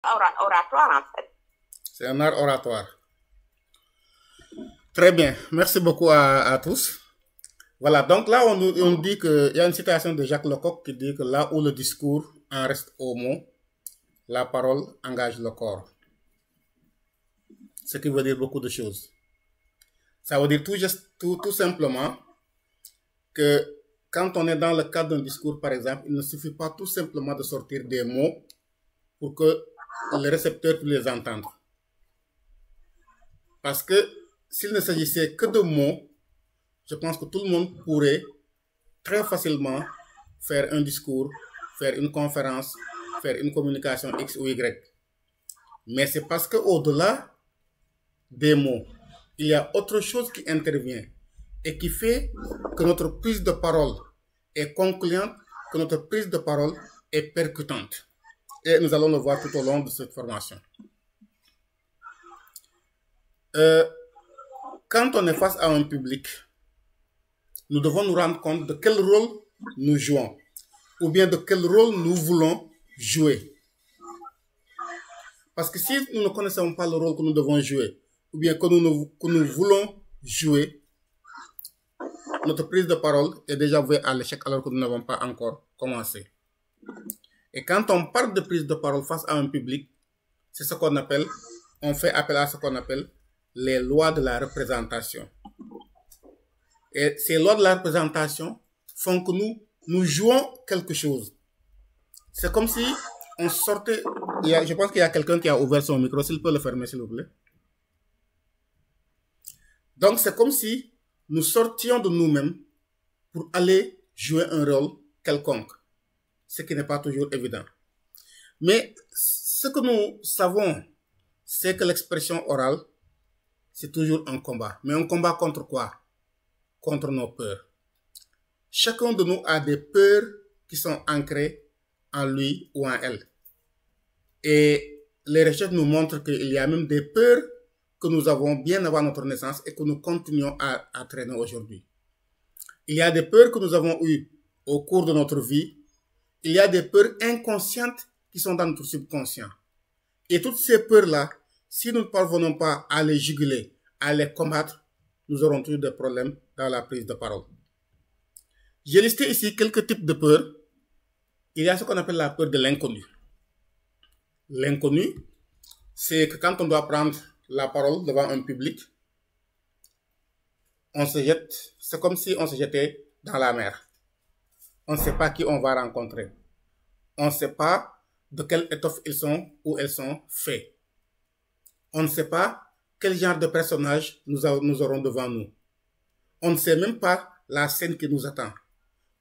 oratoire, en fait. C'est un art oratoire. Très bien. Merci beaucoup à tous. Voilà, donc là, on dit qu'il y a une citation de Jacques Lecoq qui dit que là où le discours en reste aux mots, la parole engage le corps. Ce qui veut dire beaucoup de choses. Ça veut dire tout simplement que quand on est dans le cadre d'un discours, par exemple, il ne suffit pas tout simplement de sortir des mots pour que le récepteur puisse les entendre. Parce que s'il ne s'agissait que de mots, je pense que tout le monde pourrait très facilement faire un discours, faire une conférence, faire une communication X ou Y. Mais c'est parce qu'au-delà des mots, il y a autre chose qui intervient et qui fait que notre prise de parole est concluante, que notre prise de parole est percutante. Et nous allons le voir tout au long de cette formation. Quand on est face à un public, nous devons nous rendre compte de quel rôle nous jouons, ou bien de quel rôle nous voulons jouer. Parce que si nous ne connaissons pas le rôle que nous devons jouer, ou bien que nous voulons jouer, notre prise de parole est déjà vouée à l'échec alors que nous n'avons pas encore commencé. Et quand on parle de prise de parole face à un public, c'est ce qu'on appelle, on fait appel à ce qu'on appelle les lois de la représentation. Et ces lois de la représentation font que nous jouons quelque chose. C'est comme si on sortait... je pense qu'il y a quelqu'un qui a ouvert son micro. S'il peut le fermer, s'il vous plaît. Donc, c'est comme si nous sortions de nous-mêmes pour aller jouer un rôle quelconque. Ce qui n'est pas toujours évident. Mais ce que nous savons, c'est que l'expression orale, c'est toujours un combat. Mais un combat contre quoi? Contre nos peurs. Chacun de nous a des peurs qui sont ancrées en lui ou en elle. Et les recherches nous montrent qu'il y a même des peurs que nous avons bien avant notre naissance et que nous continuons à traîner aujourd'hui. Il y a des peurs que nous avons eues au cours de notre vie. Il y a des peurs inconscientes qui sont dans notre subconscient. Et toutes ces peurs-là, si nous ne parvenons pas à les juguler, à les combattre, nous aurons toujours des problèmes dans la prise de parole. J'ai listé ici quelques types de peurs. Il y a ce qu'on appelle la peur de l'inconnu. L'inconnu, c'est que quand on doit prendre la parole devant un public, on se jette, c'est comme si on se jetait dans la mer. On ne sait pas qui on va rencontrer. On ne sait pas de quelle étoffe ils sont ou elles sont faits. On ne sait pas quel genre de personnage nous aurons devant nous. On ne sait même pas la scène qui nous attend.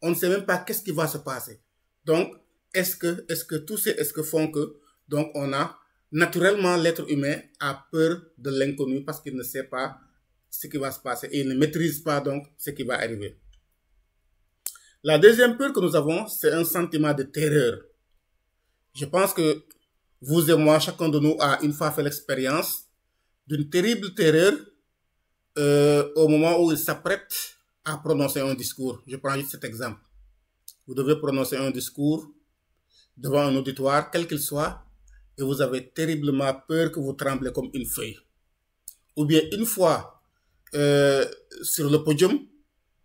On ne sait même pas qu'est-ce qui va se passer. Donc, est-ce que tous ces est-ce que font que, donc on a, naturellement, l'être humain a peur de l'inconnu parce qu'il ne sait pas ce qui va se passer et il ne maîtrise pas donc ce qui va arriver. La deuxième peur que nous avons, c'est un sentiment de terreur. Je pense que vous et moi, chacun de nous a une fois fait l'expérience d'une terrible terreur au moment où il s'apprête à prononcer un discours. Je prends juste cet exemple. Vous devez prononcer un discours devant un auditoire, quel qu'il soit, et vous avez terriblement peur que vous tremblez comme une feuille. Ou bien une fois sur le podium,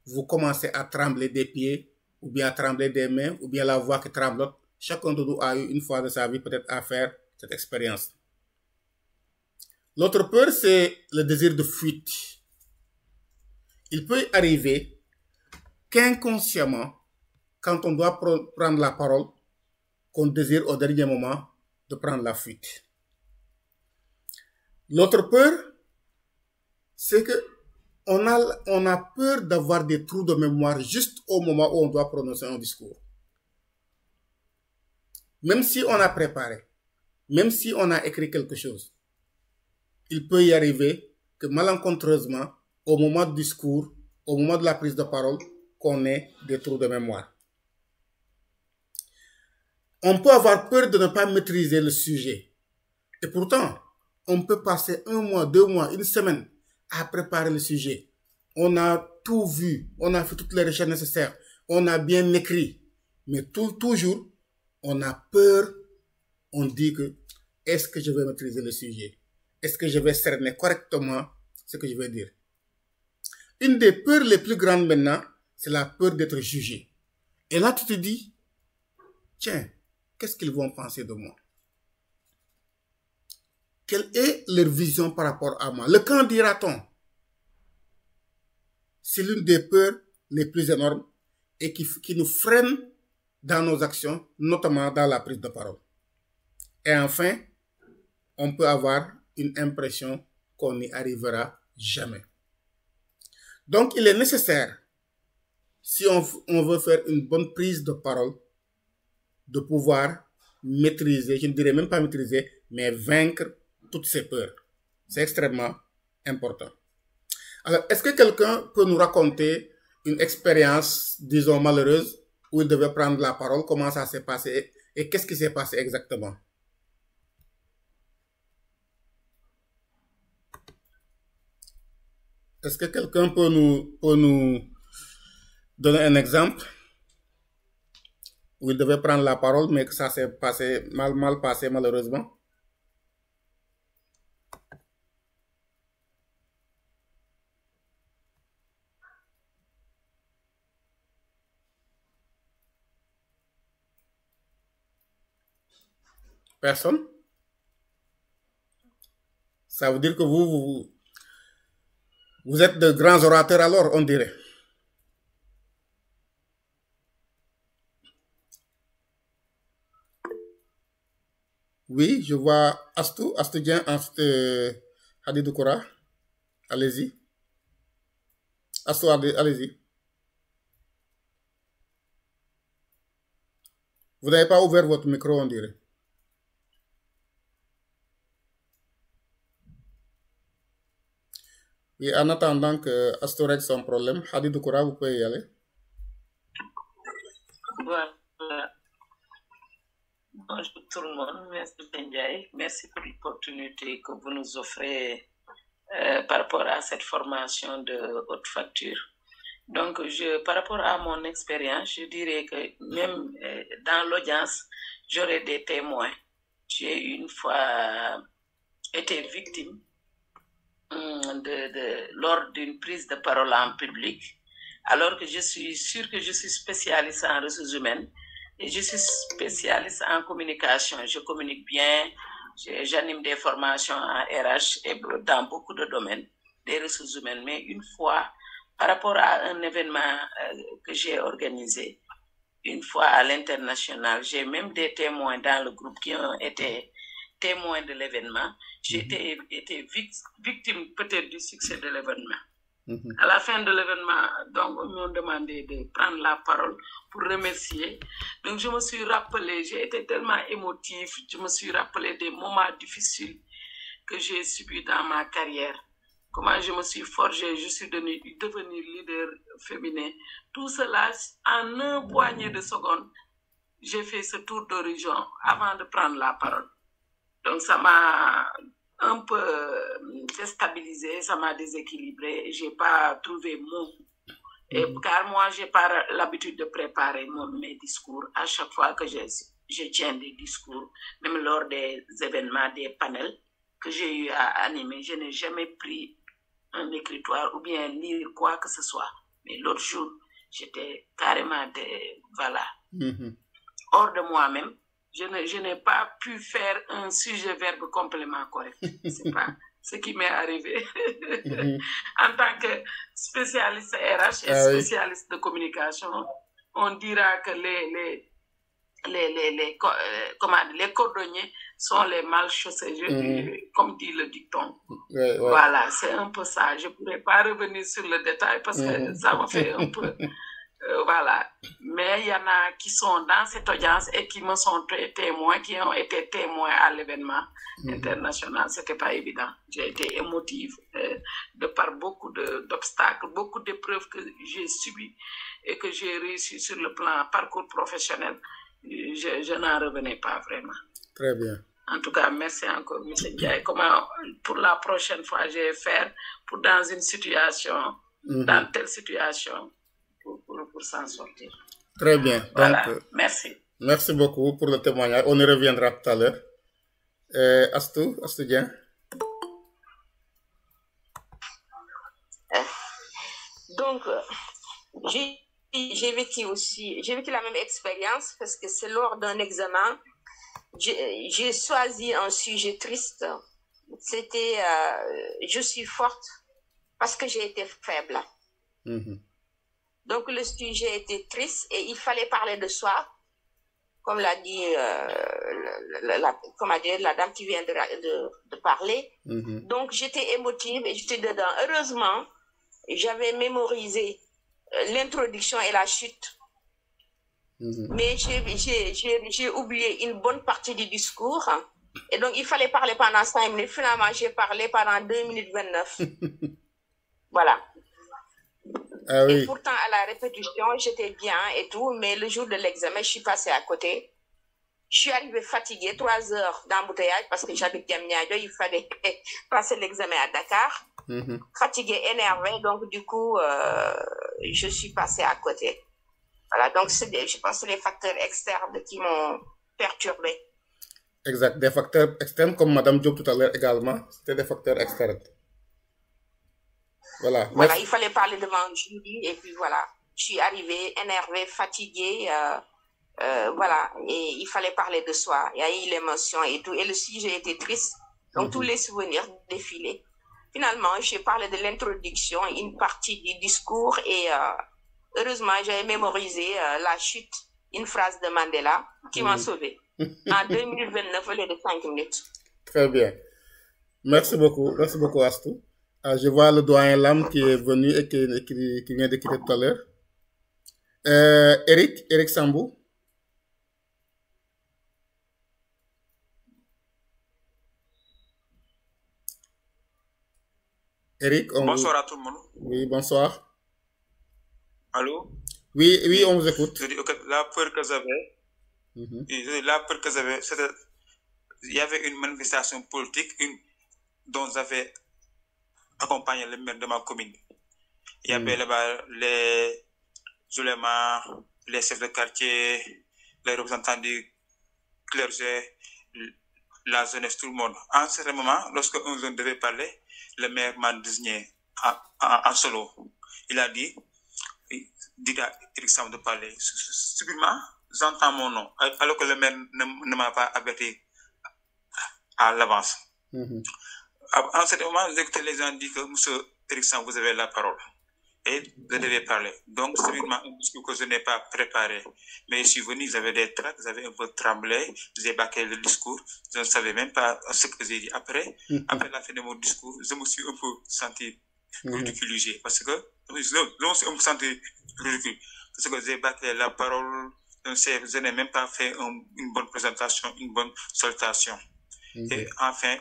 vous commencez à trembler des pieds, ou bien à trembler des mains, ou bien la voix qui tremblote. Chacun de nous a eu une fois de sa vie peut-être à faire cette expérience. L'autre peur, c'est le désir de fuite. Il peut arriver qu'inconsciemment, quand on doit prendre la parole, qu'on désire au dernier moment de prendre la fuite. L'autre peur, c'est que on a peur d'avoir des trous de mémoire juste au moment où on doit prononcer un discours. Même si on a préparé, même si on a écrit quelque chose, il peut y arriver que malencontreusement, au moment du discours, au moment de la prise de parole, qu'on ait des trous de mémoire. On peut avoir peur de ne pas maîtriser le sujet. Et pourtant, on peut passer 1 mois, 2 mois, 1 semaine à préparer le sujet. On a tout vu, on a fait toutes les recherches nécessaires, on a bien écrit. Mais toujours, on a peur, on dit que est-ce que je vais maîtriser le sujet? Est-ce que je vais cerner correctement ce que je vais dire? Une des peurs les plus grandes maintenant, c'est la peur d'être jugé. Et là, tu te dis, tiens, qu'est-ce qu'ils vont penser de moi? Quelle est leur vision par rapport à moi? Le qu'en dira-t-on? C'est l'une des peurs les plus énormes et qui nous freine dans nos actions, notamment dans la prise de parole. Et enfin, on peut avoir une impression qu'on n'y arrivera jamais. Donc, il est nécessaire, si on veut faire une bonne prise de parole, de pouvoir maîtriser, je ne dirais même pas maîtriser, mais vaincre toutes ces peurs. C'est extrêmement important. Alors, est-ce que quelqu'un peut nous raconter une expérience, disons, malheureuse, où il devait prendre la parole, comment ça s'est passé et qu'est-ce qui s'est passé exactement? Est-ce que quelqu'un peut nous donner un exemple où il devait prendre la parole, mais que ça s'est passé mal passé malheureusement? Personne? Ça veut dire que vous êtes de grands orateurs alors, on dirait. Oui, je vois Astou Dien, Hadidou Koura. Allez-y. Astou, allez-y. Vous n'avez pas ouvert votre micro, on dirait. Et en attendant que Astou règle son problème, Hadidou Koura, vous pouvez y aller. Voilà. Bonjour tout le monde, merci Benjaï, merci pour l'opportunité que vous nous offrez par rapport à cette formation de haute facture. Donc, par rapport à mon expérience, je dirais que même dans l'audience, j'aurais des témoins. J'ai une fois été victime lors d'une prise de parole en public, alors que je suis sûre que je suis spécialiste en ressources humaines et je suis spécialiste en communication. Je communique bien, j'anime des formations en RH et dans beaucoup de domaines des ressources humaines. Mais une fois, par rapport à un événement que j'ai organisé, une fois à l'international, j'ai même des témoins dans le groupe qui ont été témoins de l'événement. J'ai été victime peut-être du succès de l'événement. À la fin de l'événement, donc, ils m'ont demandé de prendre la parole pour remercier. Donc, je me suis rappelé, j'ai été tellement émotive, je me suis rappelé des moments difficiles que j'ai subis dans ma carrière. Comment je me suis forgée, je suis devenue leader féminin. Tout cela, en un poignée de secondes, j'ai fait ce tour d'horizon avant de prendre la parole. Donc, ça m'a un peu déstabilisé, ça m'a déséquilibré, j'ai pas trouvé mot. Et car moi, j'ai pas l'habitude de préparer mes discours à chaque fois que je tiens des discours, même lors des événements, des panels que j'ai eu à animer, je n'ai jamais pris un écritoire ou bien lire quoi que ce soit. Mais l'autre jour, j'étais carrément hors de moi-même. Je n'ai pas pu faire un sujet-verbe complément correct. C'est pas ce qui m'est arrivé. En tant que spécialiste RH et spécialiste de communication, on dira que les cordonniers sont les mal chaussés, comme dit le dicton. Voilà, c'est un peu ça. Je ne pourrais pas revenir sur le détail parce que ça me fait un peu... voilà. Mais il y en a qui sont dans cette audience et qui me sont témoins, qui ont été témoins à l'événement international. Ce n'était pas évident. J'ai été émotive de par beaucoup d'obstacles, beaucoup d'épreuves que j'ai subies et que j'ai réussi sur le plan parcours professionnel. Je n'en revenais pas vraiment. Très bien. En tout cas, merci encore, M. Ndiaye. Comment, pour la prochaine fois, je vais faire pour dans une situation, dans telle situation, pour s'en sortir. Très bien. Voilà, donc, merci. Merci beaucoup pour le témoignage. On y reviendra tout à l'heure. Astou Dieng. Donc, j'ai vécu la même expérience parce que c'est lors d'un examen, j'ai choisi un sujet triste. C'était je suis forte parce que j'ai été faible. Donc, le sujet était triste et il fallait parler de soi, comme l'a dit la dame qui vient de parler. Donc, j'étais émotive et j'étais dedans. Heureusement, j'avais mémorisé l'introduction et la chute. Mais j'ai oublié une bonne partie du discours. Et donc, il fallait parler pendant 5 minutes. Finalement, j'ai parlé pendant 2 minutes 29. Voilà. Ah oui. Et pourtant, à la répétition, j'étais bien et tout. Mais le jour de l'examen, je suis passée à côté. Je suis arrivée fatiguée, 3 heures d'embouteillage parce que j'habite Diamniadio. Il fallait passer l'examen à Dakar. Fatiguée, énervée. Donc, du coup, je suis passée à côté. Voilà. Donc, je pense que c'est les facteurs externes qui m'ont perturbée. Exact. Des facteurs externes, comme Madame Diop tout à l'heure également, c'était des facteurs externes. Voilà. Voilà, il fallait parler devant le jury et puis voilà. Je suis arrivée énervée, fatiguée. Voilà, et il fallait parler de soi. Il y a eu l'émotion et tout. Et le sujet était triste. Donc, tous les souvenirs défilaient. Finalement, j'ai parlé de l'introduction, une partie du discours et heureusement, j'avais mémorisé la chute, une phrase de Mandela qui m'a sauvée. En 2 minutes 29 au lieu de 5 minutes. Très bien. Merci beaucoup Astou. Je vois le doyen Lam qui est venu et qui vient de quitter tout à l'heure. Eric Sambou. Eric, bonsoir à tout le monde. Oui, bonsoir. Allô? Oui, on vous écoute. Je dis, okay, la peur que j'avais, c'était, il y avait une manifestation politique dont j'avais accompagné le maire de ma commune. Il y avait là-bas les ulémas, les chefs de quartier, les représentants du clergé, la jeunesse, tout le monde. En ce moment, lorsque on devait parler, le maire m'a désigné en solo. Il a dit à Eric Sam de parler. Subitement, j'entends mon nom, alors que le maire ne m'a pas averti à l'avance. En ce moment, j'écoutais les gens dire que monsieur Eric Sam, vous avez la parole. Et je devais parler. Donc, subitement, un discours que je n'ai pas préparé. Mais je suis venu, j'avais des tracs, j'avais un peu tremblé, j'ai bâclé le discours. Je ne savais même pas ce que j'ai dit. Après la fin de mon discours, je me suis un peu senti ridiculisé. Parce que, je me suis un peu senti ridicule. Parce que j'ai bâclé la parole, je n'ai même pas fait une bonne présentation, une bonne salutation. Et enfin,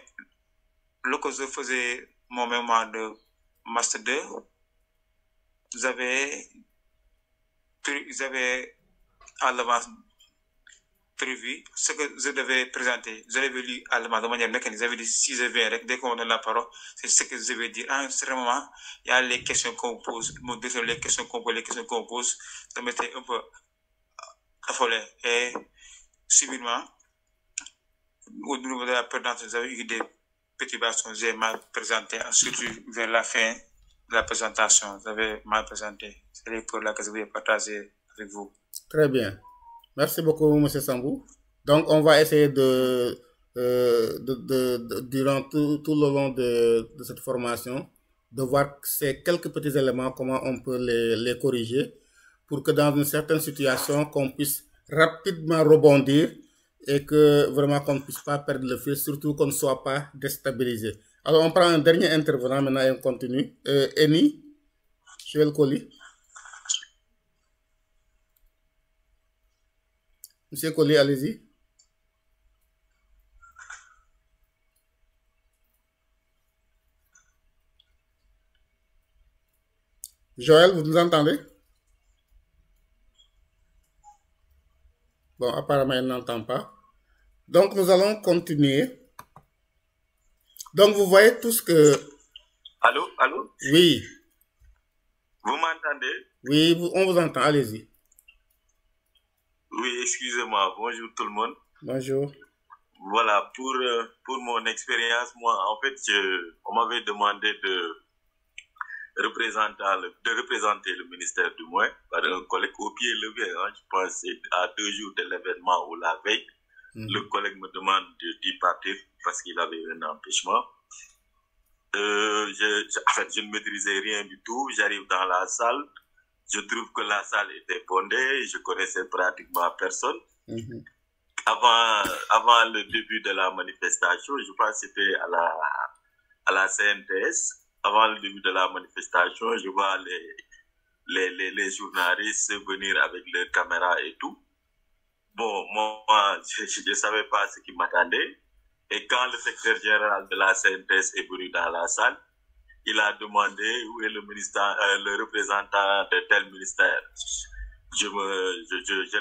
lorsque je faisais mon mémoire de Master 2, j'avais à l'avance prévu ce que je devais présenter. Je l'avais lu à l'avance de manière mécanique. J'avais dit, si je viens, dès qu'on donne la parole, c'est ce que je vais dire. À un certain moment, il y a les questions qu'on pose, les questions qu'on pose, ça m'était un peu affolé. Et subitement, au niveau de la présentation, j'avais eu des perturbations. J'ai mal présenté, surtout vers la fin de la présentation. J'avais mal présenté. C'est les pour là que je voulais partager avec vous. Très bien. Merci beaucoup, M. Sambou. Donc, on va essayer durant tout le long de cette formation, de voir ces quelques petits éléments, comment on peut les corriger, pour que dans une certaine situation, qu'on puisse rapidement rebondir et que vraiment qu'on ne puisse pas perdre le fil, surtout qu'on ne soit pas déstabilisé. Alors, on prend un dernier intervenant maintenant et on continue. Eni, Joël Colli. Monsieur Colli, allez-y. Joël, vous nous entendez? Bon, apparemment, il n'entend pas. Donc, nous allons continuer. Donc, vous voyez tout ce que... Allô? Oui. Vous m'entendez? Oui, on vous entend, allez-y. Oui, excusez-moi. Bonjour tout le monde. Bonjour. voilà, pour mon expérience, moi, en fait, on m'avait demandé de représenter le ministère du moins par un collègue au pied levé. Hein, je pense à 2 jours de l'événement ou la veille, le collègue me demande d'y partir parce qu'il avait un empêchement. En fait, je ne maîtrisais rien du tout. J'arrive dans la salle. Je trouve que la salle était bondée. Je connaissais pratiquement personne. Avant le début de la manifestation, je pense que c'était à la CNTS. Avant le début de la manifestation, je vois les journalistes venir avec leurs caméras et tout. Bon, moi, je ne savais pas ce qui m'attendait. Et quand le secrétaire général de la CNTS est venu dans la salle, il a demandé où est le représentant de tel ministère. Je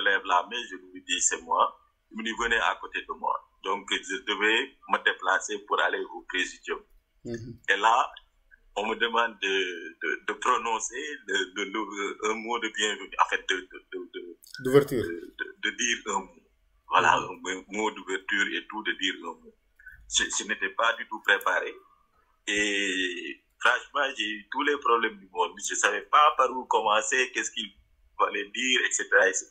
lève la main, je lui dis c'est moi. Il me dit venez à côté de moi. Donc je devais me déplacer pour aller au présidium. Et là, on me demande de prononcer un mot de bienvenue, en fait d'ouverture. De dire un mot. Voilà, un mot d'ouverture et tout, de dire un mot. Je n'étais pas du tout préparé. Et franchement, j'ai eu tous les problèmes du monde. Je ne savais pas par où commencer, qu'est-ce qu'il fallait dire, etc. etc.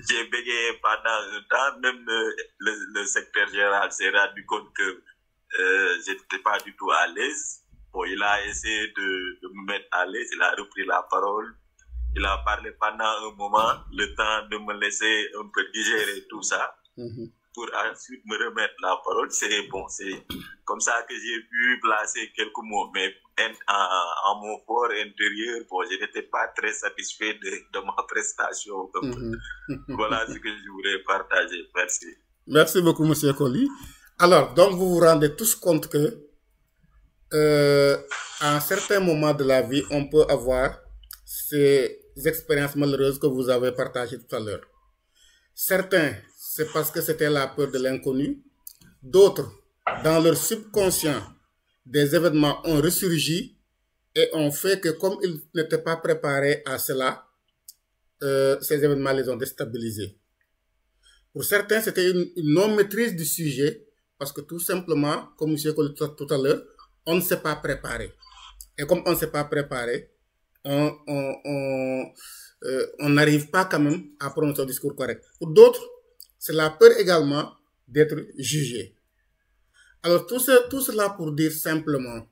J'ai bégayé pendant un temps. Même le secrétaire général s'est rendu compte que je n'étais pas du tout à l'aise. Bon, il a essayé de me mettre à l'aise. Il a repris la parole. Il a parlé pendant un moment, le temps de me laisser un peu digérer tout ça, pour ensuite me remettre la parole. C'est bon, c'est comme ça que j'ai pu placer quelques mots, mais en mon fort intérieur, bon, je n'étais pas très satisfait de ma prestation. Voilà ce que je voulais partager. Merci. Merci beaucoup, M. Colli. Alors, donc vous vous rendez tous compte que à un certain moment de la vie, on peut avoir ces expériences malheureuses que vous avez partagées tout à l'heure. Certains, c'est parce que c'était la peur de l'inconnu. D'autres, dans leur subconscient, des événements ont ressurgi et ont fait que comme ils n'étaient pas préparés à cela, ces événements les ont déstabilisés. Pour certains, c'était une non-maîtrise du sujet parce que tout simplement, comme M. Colli tout à l'heure, on ne s'est pas préparé. Et comme on ne s'est pas préparé, on n'arrive pas quand même à prononcer un discours correct. Pour d'autres, c'est la peur également d'être jugé. Alors tout cela pour dire simplement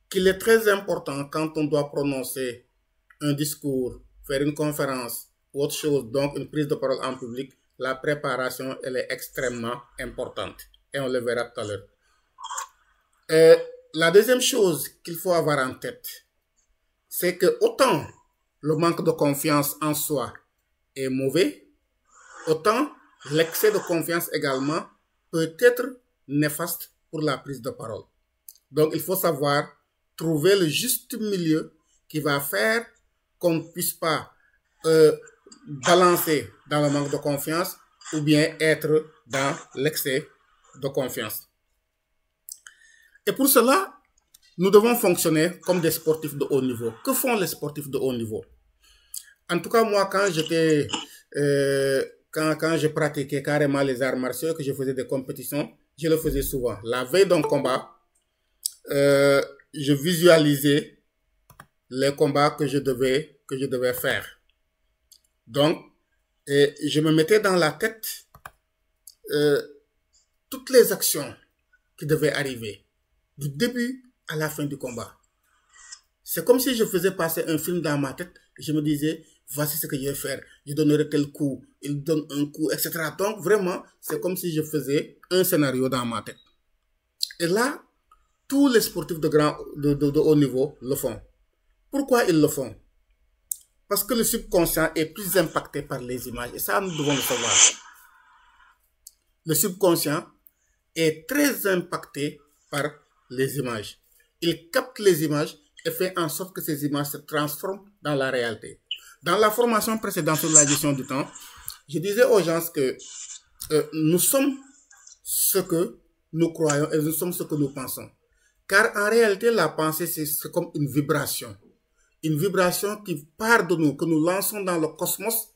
qu'il est très important quand on doit prononcer un discours, faire une conférence ou autre chose, donc une prise de parole en public, la préparation elle est extrêmement importante. Et on le verra tout à l'heure. La deuxième chose qu'il faut avoir en tête, c'est que autant le manque de confiance en soi est mauvais, autant l'excès de confiance également peut être néfaste pour la prise de parole. Donc il faut savoir trouver le juste milieu qui va faire qu'on ne puisse pas balancer dans le manque de confiance ou bien être dans l'excès de confiance. Et pour cela, nous devons fonctionner comme des sportifs de haut niveau. Que font les sportifs de haut niveau? En tout cas, moi, quand j'étais, quand je pratiquais carrément les arts martiaux, que je faisais des compétitions, je le faisais souvent. La veille d'un combat, je visualisais les combats que je devais faire. Donc, je me mettais dans la tête toutes les actions qui devaient arriver, du début à la fin du combat. C'est comme si je faisais passer un film dans ma tête. Je me disais, voici ce que je vais faire. Je donnerai tel coup, il donne un coup, etc. Donc vraiment, c'est comme si je faisais un scénario dans ma tête. Et là, tous les sportifs de haut niveau le font. Pourquoi ils le font? Parce que le subconscient est plus impacté par les images. Et ça, nous devons le savoir. Le subconscient est très impacté par les images. Il capte les images et fait en sorte que ces images se transforment dans la réalité. Dans la formation précédente sur la gestion du temps, je disais aux gens que nous sommes ce que nous croyons et nous sommes ce que nous pensons. Car en réalité, la pensée, c'est comme une vibration. Une vibration qui part de nous, que nous lançons dans le cosmos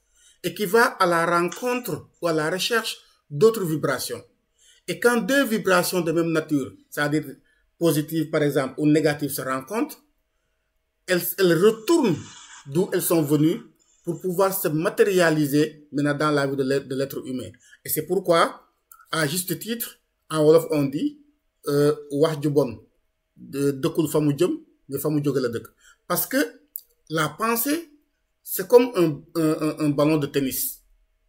et qui va à la rencontre ou à la recherche d'autres vibrations. Et quand deux vibrations de même nature, c'est-à-dire positives par exemple ou négatives se rencontrent, elles retournent d'où elles sont venues pour pouvoir se matérialiser maintenant dans la vie de l'être humain. Et c'est pourquoi, à juste titre, en Wolof on dit wax ju bon dëkkul fa mu jëm mais fa mu jóge la dëkk. Parce que la pensée, c'est comme un ballon de tennis.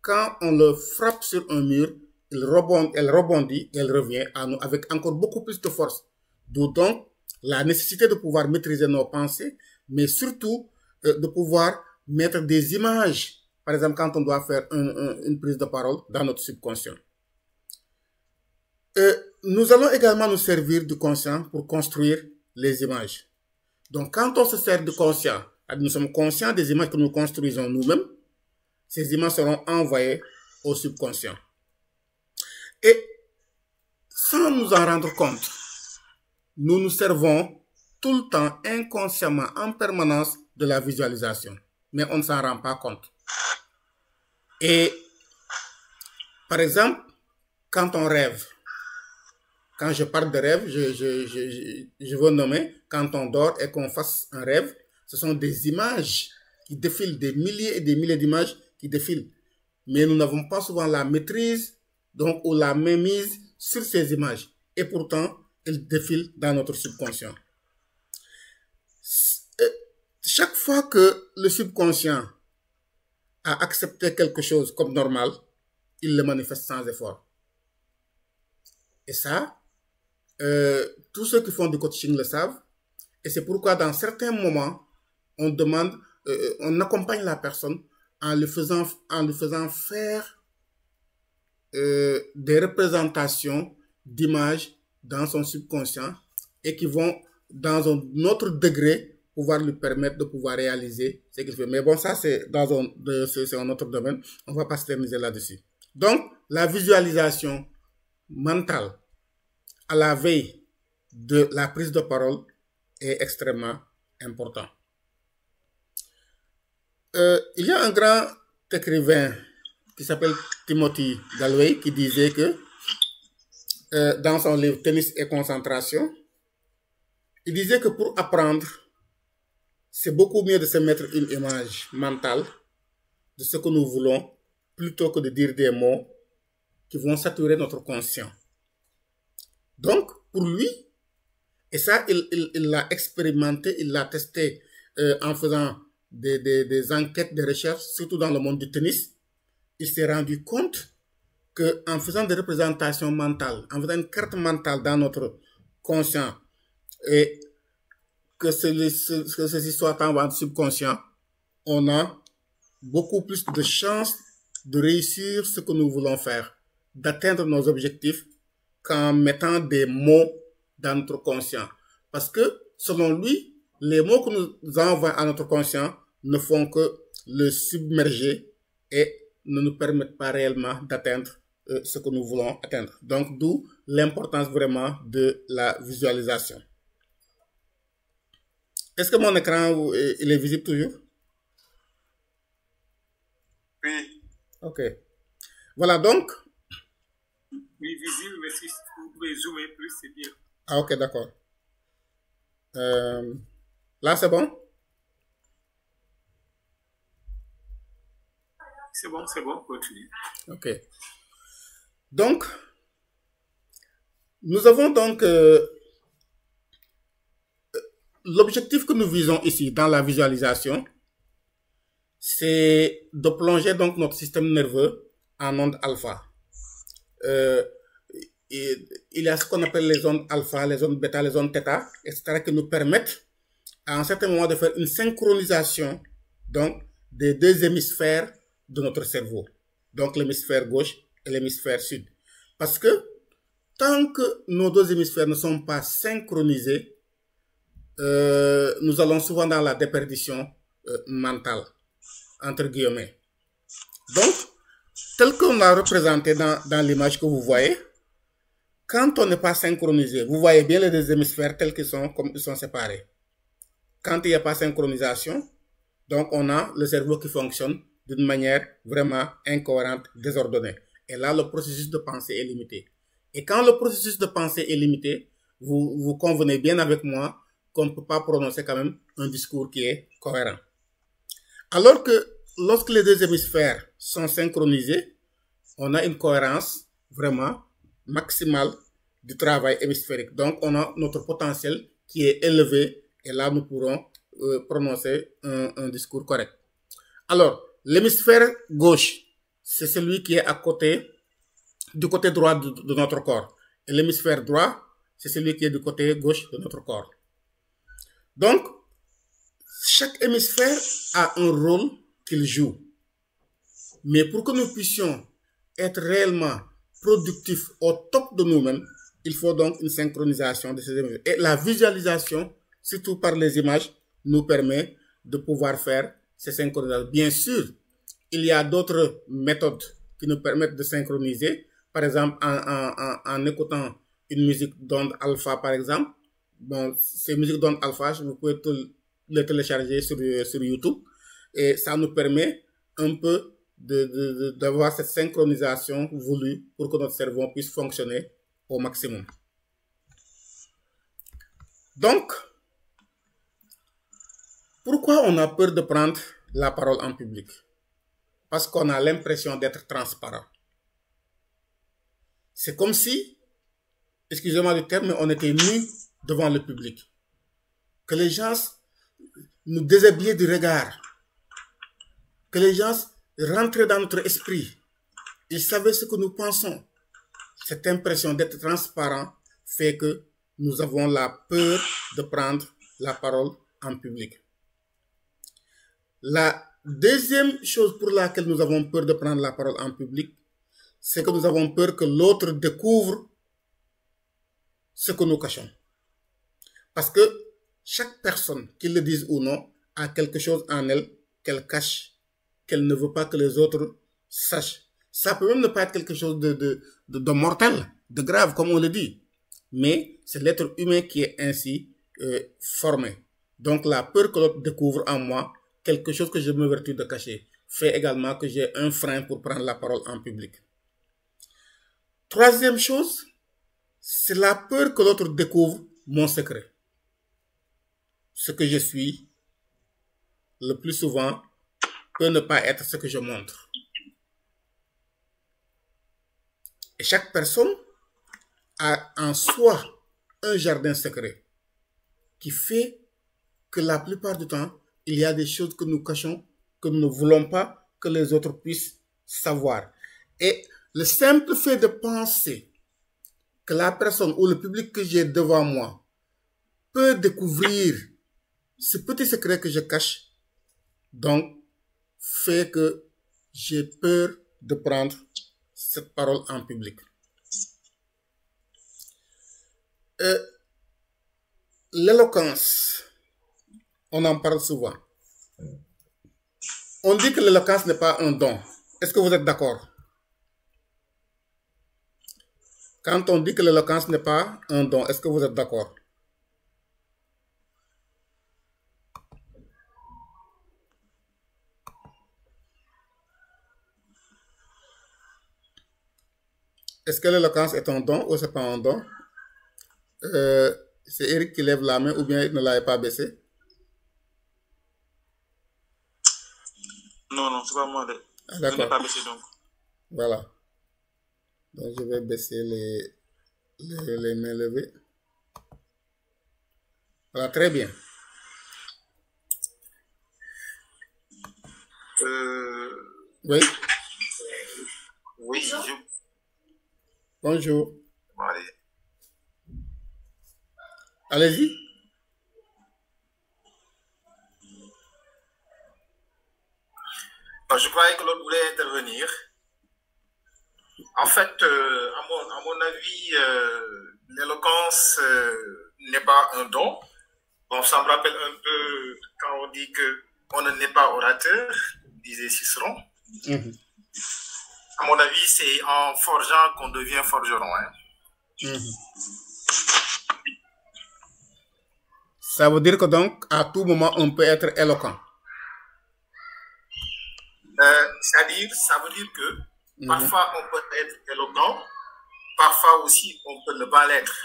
Quand on le frappe sur un mur, elle rebondit et elle revient à nous avec encore beaucoup plus de force. D'où donc la nécessité de pouvoir maîtriser nos pensées, mais surtout de pouvoir mettre des images, par exemple quand on doit faire une prise de parole dans notre subconscient. Nous allons également nous servir du conscient pour construire les images. Donc quand on se sert du conscient, nous sommes conscients des images que nous construisons nous-mêmes, ces images seront envoyées au subconscient. Et sans nous en rendre compte, nous nous servons tout le temps, inconsciemment, en permanence, de la visualisation. Mais on ne s'en rend pas compte. Et, par exemple, quand on rêve, quand je parle de rêve, je veux nommer, quand on dort et qu'on fasse un rêve, ce sont des images qui défilent, des milliers et des milliers d'images qui défilent. Mais nous n'avons pas souvent la maîtrise, donc, ou la mainmise sur ces images. Et pourtant, elles défilent dans notre subconscient. Chaque fois que le subconscient a accepté quelque chose comme normal, il le manifeste sans effort. Et ça, tous ceux qui font du coaching le savent. Et c'est pourquoi dans certains moments, on demande, on accompagne la personne en lui faisant faire des représentations d'images dans son subconscient et qui vont, dans un autre degré, pouvoir lui permettre de pouvoir réaliser ce qu'il fait. Mais bon, ça, c'est un autre domaine. On ne va pas s'éterniser là-dessus. Donc, la visualisation mentale à la veille de la prise de parole est extrêmement important. Il y a un grand écrivain qui s'appelle Timothy Gallwey qui disait que dans son livre Tennis et concentration, il disait que pour apprendre, c'est beaucoup mieux de se mettre une image mentale de ce que nous voulons plutôt que de dire des mots qui vont saturer notre conscient. Donc, pour lui, et ça, il l'a expérimenté, il l'a testé en faisant des enquêtes, des recherches, surtout dans le monde du tennis, il s'est rendu compte qu'en faisant des représentations mentales, en faisant une carte mentale dans notre conscient, et que ceci soit en mode subconscient, on a beaucoup plus de chances de réussir ce que nous voulons faire, d'atteindre nos objectifs qu'en mettant des mots dans notre conscient. Parce que, selon lui, les mots que nous envoyons à notre conscient ne font que le submerger et ne nous permettent pas réellement d'atteindre ce que nous voulons atteindre. Donc, d'où l'importance vraiment de la visualisation. Est-ce que mon écran il est visible toujours? Oui. Ok. Voilà donc. Oui, visible, mais si vous pouvez zoomer plus, c'est bien. Ah, ok, d'accord. Là, c'est bon? C'est bon, continue. Ok. Donc, nous avons donc l'objectif que nous visons ici dans la visualisation, c'est de plonger donc notre système nerveux en onde alpha. Il y a ce qu'on appelle les ondes alpha, les ondes bêta, les ondes theta, etc., qui nous permettent à un certain moment de faire une synchronisation donc des deux hémisphères de notre cerveau, donc l'hémisphère gauche et l'hémisphère sud. Parce que tant que nos deux hémisphères ne sont pas synchronisés, nous allons souvent dans la déperdition mentale, entre guillemets. Donc, tel qu'on l'a représenté dans l'image que vous voyez, quand on n'est pas synchronisé, vous voyez bien les deux hémisphères tels qu'ils sont, comme ils sont séparés. Quand il n'y a pas synchronisation, donc on a le cerveau qui fonctionne d'une manière vraiment incohérente, désordonnée. Et là, le processus de pensée est limité. Et quand le processus de pensée est limité, vous convenez bien avec moi qu'on ne peut pas prononcer quand même un discours qui est cohérent. Alors que lorsque les deux hémisphères sont synchronisés, on a une cohérence vraiment maximale du travail hémisphérique. Donc, on a notre potentiel qui est élevé et là, nous pourrons prononcer un discours correct. Alors, l'hémisphère gauche, c'est celui qui est à côté, du côté droit de notre corps. Et l'hémisphère droit, c'est celui qui est du côté gauche de notre corps. Donc, chaque hémisphère a un rôle qu'il joue. Mais pour que nous puissions être réellement productifs au top de nous-mêmes, il faut donc une synchronisation de ces hémisphères. Et la visualisation, surtout par les images, nous permet de pouvoir faire ces synchronisations. Bien sûr, il y a d'autres méthodes qui nous permettent de synchroniser. Par exemple, en écoutant une musique d'onde alpha, par exemple. Bon, ces musiques d'onde alpha, vous pouvez les télécharger sur YouTube. Et ça nous permet un peu d'avoir cette synchronisation voulue pour que notre cerveau puisse fonctionner au maximum. Donc, pourquoi on a peur de prendre la parole en public? Parce qu'on a l'impression d'être transparent. C'est comme si, excusez-moi du terme, mais on était nus devant le public. Que les gens nous déshabillaient du regard. Que les gens rentraient dans notre esprit. Ils savaient ce que nous pensons. Cette impression d'être transparent fait que nous avons la peur de prendre la parole en public. La deuxième chose pour laquelle nous avons peur de prendre la parole en public, c'est que nous avons peur que l'autre découvre ce que nous cachons. Parce que chaque personne, qu'il le dise ou non, a quelque chose en elle qu'elle cache, qu'elle ne veut pas que les autres sachent. Ça peut même ne pas être quelque chose de mortel, de grave, comme on le dit. Mais c'est l'être humain qui est ainsi formé. Donc la peur que l'autre découvre en moi quelque chose que je me vertu de cacher fait également que j'ai un frein pour prendre la parole en public. Troisième chose, c'est la peur que l'autre découvre mon secret. Ce que je suis, le plus souvent, peut ne pas être ce que je montre. Et chaque personne a en soi un jardin secret qui fait que la plupart du temps, il y a des choses que nous cachons, que nous ne voulons pas que les autres puissent savoir. Et le simple fait de penser que la personne ou le public que j'ai devant moi peut découvrir ce petit secret que je cache, donc, fait que j'ai peur de prendre cette parole en public. L'éloquence, on en parle souvent. On dit que l'éloquence n'est pas un don. Est-ce que vous êtes d'accord? Quand on dit que l'éloquence n'est pas un don, est-ce que vous êtes d'accord? Est-ce que l'éloquence est un don ou c'est pas un don? C'est Eric qui lève la main ou bien il ne l'avait pas baissé? Non, c'est pas moi. Ah, je n'ai pas baissé donc. Voilà. Donc je vais baisser les mains levées. Voilà, très bien. Oui. Oui, Bonjour. Bon, allez. Allez-y. Je croyais que l'autre voulait intervenir. En fait, à mon avis, l'éloquence n'est pas un don. Bon, ça me rappelle un peu quand on dit qu'on ne naît pas orateur, disait Cicéron. À mon avis, c'est en forgeant qu'on devient forgeron. Hein. Ça veut dire que donc, à tout moment, on peut être éloquent. C'est-à-dire, ça veut dire que Parfois, on peut être éloquent. Parfois aussi, on peut ne pas l'être.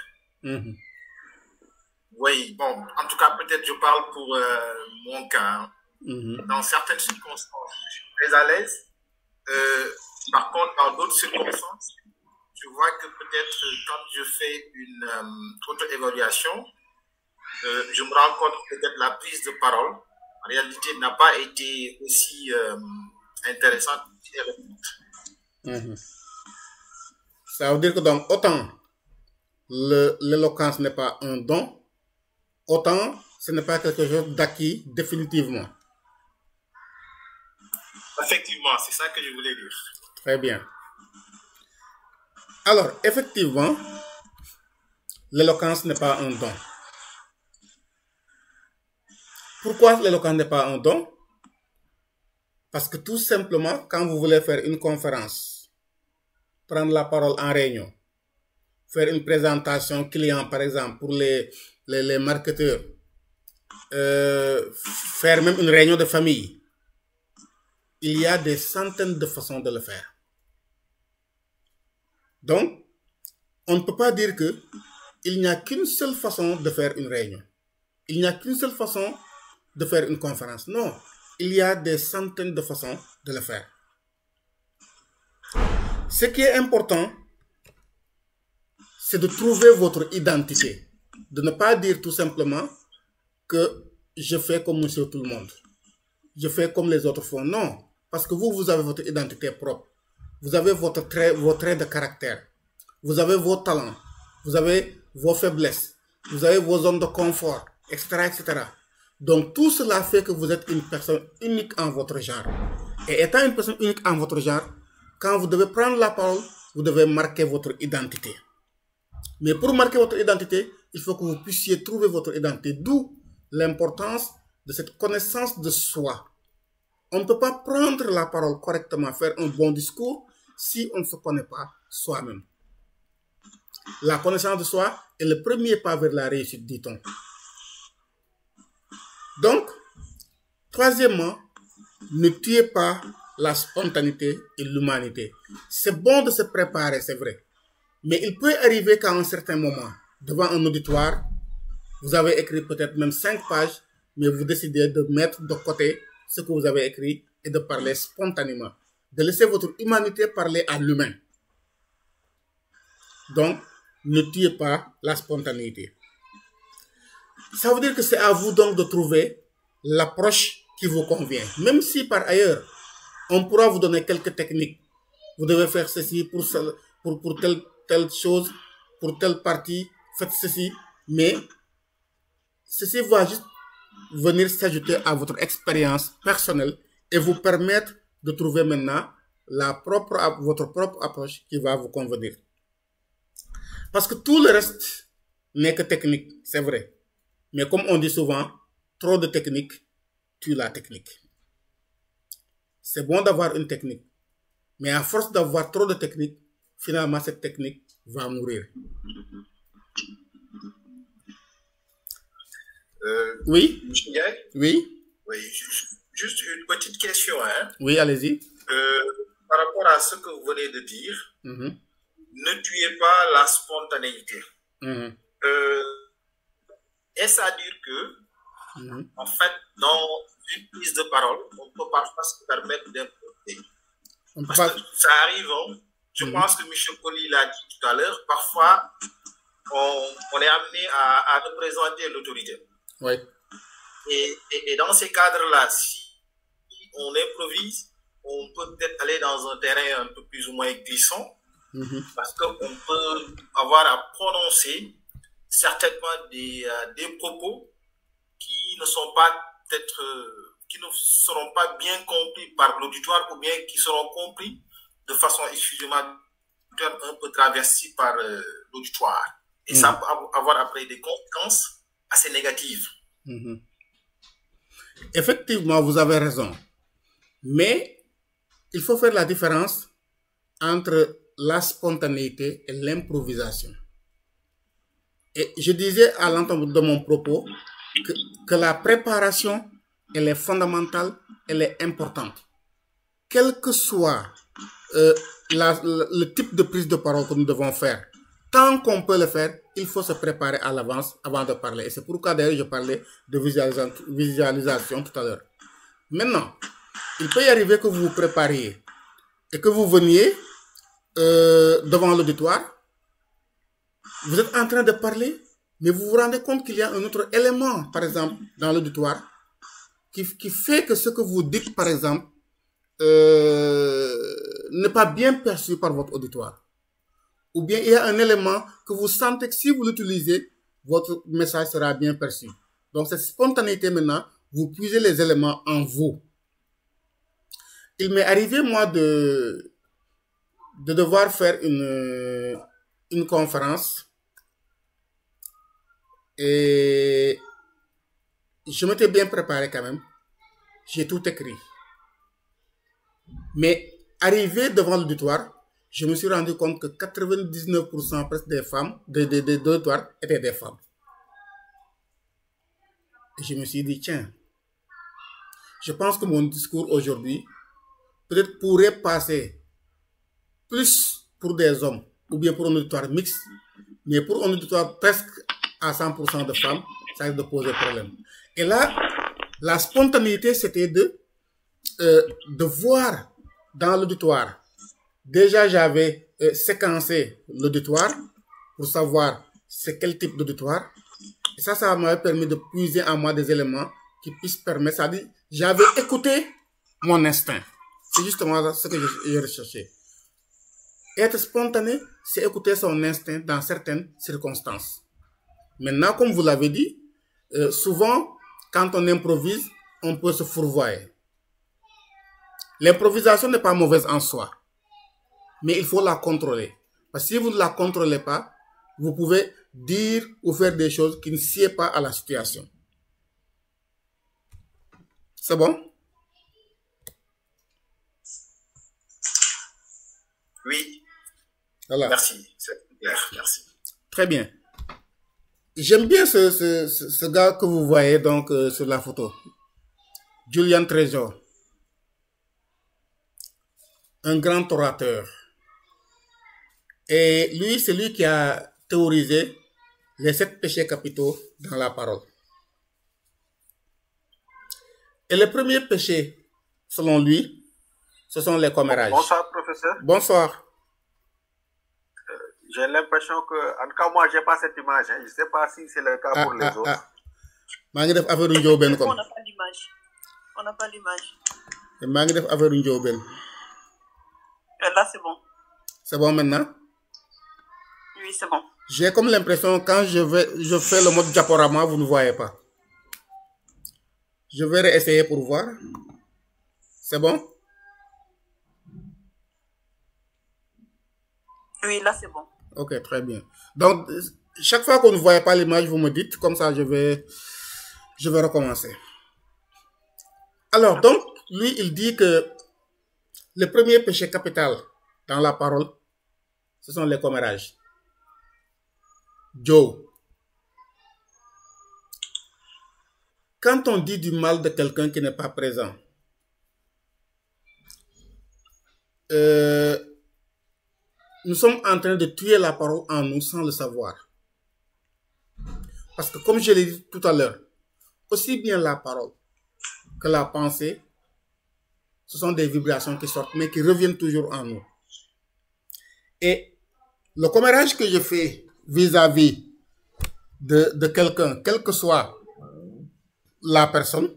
Oui, bon, en tout cas, peut-être je parle pour mon cas. Dans certaines circonstances, je suis très à l'aise. Par contre, dans d'autres circonstances, je vois que peut-être quand je fais une auto-évaluation, je me rends compte que peut-être la prise de parole, en réalité, n'a pas été aussi intéressante. Ça veut dire que donc, autant l'éloquence n'est pas un don, autant ce n'est pas quelque chose d'acquis définitivement. Effectivement, c'est ça que je voulais dire. Très bien. Alors, effectivement, l'éloquence n'est pas un don. Pourquoi l'éloquence n'est pas un don? Parce que tout simplement, quand vous voulez faire une conférence, prendre la parole en réunion, faire une présentation client, par exemple, pour les marketeurs, faire même une réunion de famille, il y a des centaines de façons de le faire. Donc, on ne peut pas dire qu'il n'y a qu'une seule façon de faire une réunion. Il n'y a qu'une seule façon de faire une conférence. Non, il y a des centaines de façons de le faire. Ce qui est important, c'est de trouver votre identité. De ne pas dire tout simplement que je fais comme monsieur tout le monde. Je fais comme les autres font. Non, parce que vous avez votre identité propre. Vous avez vos traits de caractère. Vous avez vos talents. Vous avez vos faiblesses. Vous avez vos zones de confort, etc., etc. Donc, tout cela fait que vous êtes une personne unique en votre genre. Et étant une personne unique en votre genre, quand vous devez prendre la parole, vous devez marquer votre identité. Mais pour marquer votre identité, il faut que vous puissiez trouver votre identité. D'où l'importance de cette connaissance de soi. On ne peut pas prendre la parole correctement, faire un bon discours, si on ne se connaît pas soi-même. La connaissance de soi est le premier pas vers la réussite, dit-on. Donc, troisièmement, ne tuez pas la spontanéité et l'humanité. C'est bon de se préparer, c'est vrai. Mais il peut arriver qu'à un certain moment, devant un auditoire, vous avez écrit peut-être même 5 pages, mais vous décidez de mettre de côté ce que vous avez écrit et de parler spontanément. De laisser votre humanité parler à l'humain. Donc, ne tuez pas la spontanéité. Ça veut dire que c'est à vous donc de trouver l'approche qui vous convient. Même si par ailleurs, on pourra vous donner quelques techniques. Vous devez faire ceci pour telle chose, pour telle partie, faites ceci. Mais ceci va juste venir s'ajouter à votre expérience personnelle et vous permettre de trouver maintenant votre propre approche qui va vous convenir. Parce que tout le reste n'est que technique, c'est vrai. Mais comme on dit souvent, trop de technique tue la technique. C'est bon d'avoir une technique. Mais à force d'avoir trop de technique, finalement cette technique va mourir. Oui? Oui? Oui, juste une petite question. Hein? Oui, allez-y. Par rapport à ce que vous venez de dire, ne tuez pas la spontanéité. Est-ce à dire que, en fait, dans une prise de parole, on peut parfois se permettre d'improviser. Parce que ça arrive, hein? Je pense que M. Colli l'a dit tout à l'heure, parfois, on est amené à représenter l'autorité. Oui. Et dans ces cadres-là, si on improvise, on peut peut-être aller dans un terrain un peu plus ou moins glissant, parce qu'on peut avoir à prononcer certainement des propos qui ne sont pas peut-être, qui ne seront pas bien compris par l'auditoire ou bien qui seront compris de façon exclusivement un peu traversée par l'auditoire. Et ça peut avoir après des conséquences assez négatives. Effectivement, vous avez raison. Mais il faut faire la différence entre la spontanéité et l'improvisation. Et je disais à l'entame de mon propos que la préparation, elle est fondamentale, elle est importante. Quelle que soit le type de prise de parole que nous devons faire. Tant qu'on peut le faire, il faut se préparer à l'avance avant de parler. Et c'est pourquoi d'ailleurs je parlais de visualisation tout à l'heure. Maintenant, il peut y arriver que vous vous prépariez et que vous veniez devant l'auditoire. Vous êtes en train de parler, mais vous vous rendez compte qu'il y a un autre élément, par exemple, dans l'auditoire, qui fait que ce que vous dites, par exemple, n'est pas bien perçu par votre auditoire. Ou bien il y a un élément que vous sentez que si vous l'utilisez, votre message sera bien perçu. Donc cette spontanéité maintenant, vous puisez les éléments en vous. Il m'est arrivé moi de devoir faire une conférence et je m'étais bien préparé quand même. J'ai tout écrit. Mais arrivé devant l'auditoire, je me suis rendu compte que 99% presque des femmes, des auditoires étaient des femmes. Et je me suis dit, tiens, je pense que mon discours aujourd'hui peut-être pourrait passer plus pour des hommes ou bien pour un auditoire mixte, mais pour un auditoire presque à 100% de femmes, ça risque de poser problème. Et là, la spontanéité, c'était de voir dans l'auditoire. Déjà, j'avais séquencé l'auditoire pour savoir c'est quel type d'auditoire. Et ça m'avait permis de puiser en moi des éléments qui puissent permettre, c'est-à-dire, j'avais écouté mon instinct. C'est justement ce que j'ai recherché. Être spontané, c'est écouter son instinct dans certaines circonstances. Maintenant, comme vous l'avez dit, souvent, quand on improvise, on peut se fourvoyer. L'improvisation n'est pas mauvaise en soi, mais il faut la contrôler. Parce que si vous ne la contrôlez pas, vous pouvez dire ou faire des choses qui ne sied pas à la situation. C'est bon? Oui. Voilà. Merci, c'est clair, merci. Très bien. J'aime bien ce gars que vous voyez donc sur la photo. Julian Trésor. Un grand orateur. Et lui, c'est lui qui a théorisé les 7 péchés capitaux dans la parole. Et le premier péché, selon lui, ce sont les commérages. Bonsoir, professeur. Bonsoir. J'ai l'impression que, en tout cas, moi, j'ai pas cette image. Hein. Je ne sais pas si c'est le cas pour les autres. On n'a pas l'image. On n'a pas l'image. Là, c'est bon. C'est bon maintenant? Oui, c'est bon. J'ai comme l'impression quand je fais le mode diaporama, vous ne voyez pas. Je vais réessayer pour voir. C'est bon? Oui, là, c'est bon. Ok, très bien. Donc, chaque fois qu'on ne voit pas l'image, vous me dites, comme ça, je vais recommencer. Alors, donc, lui, il dit que le premier péché capital dans la parole, ce sont les commérages. Joe. Quand on dit du mal de quelqu'un qui n'est pas présent, nous sommes en train de tuer la parole en nous sans le savoir. Parce que comme je l'ai dit tout à l'heure, aussi bien la parole que la pensée, ce sont des vibrations qui sortent, mais qui reviennent toujours en nous. Et le commérage que je fais vis-à-vis de quelqu'un, quelle que soit la personne,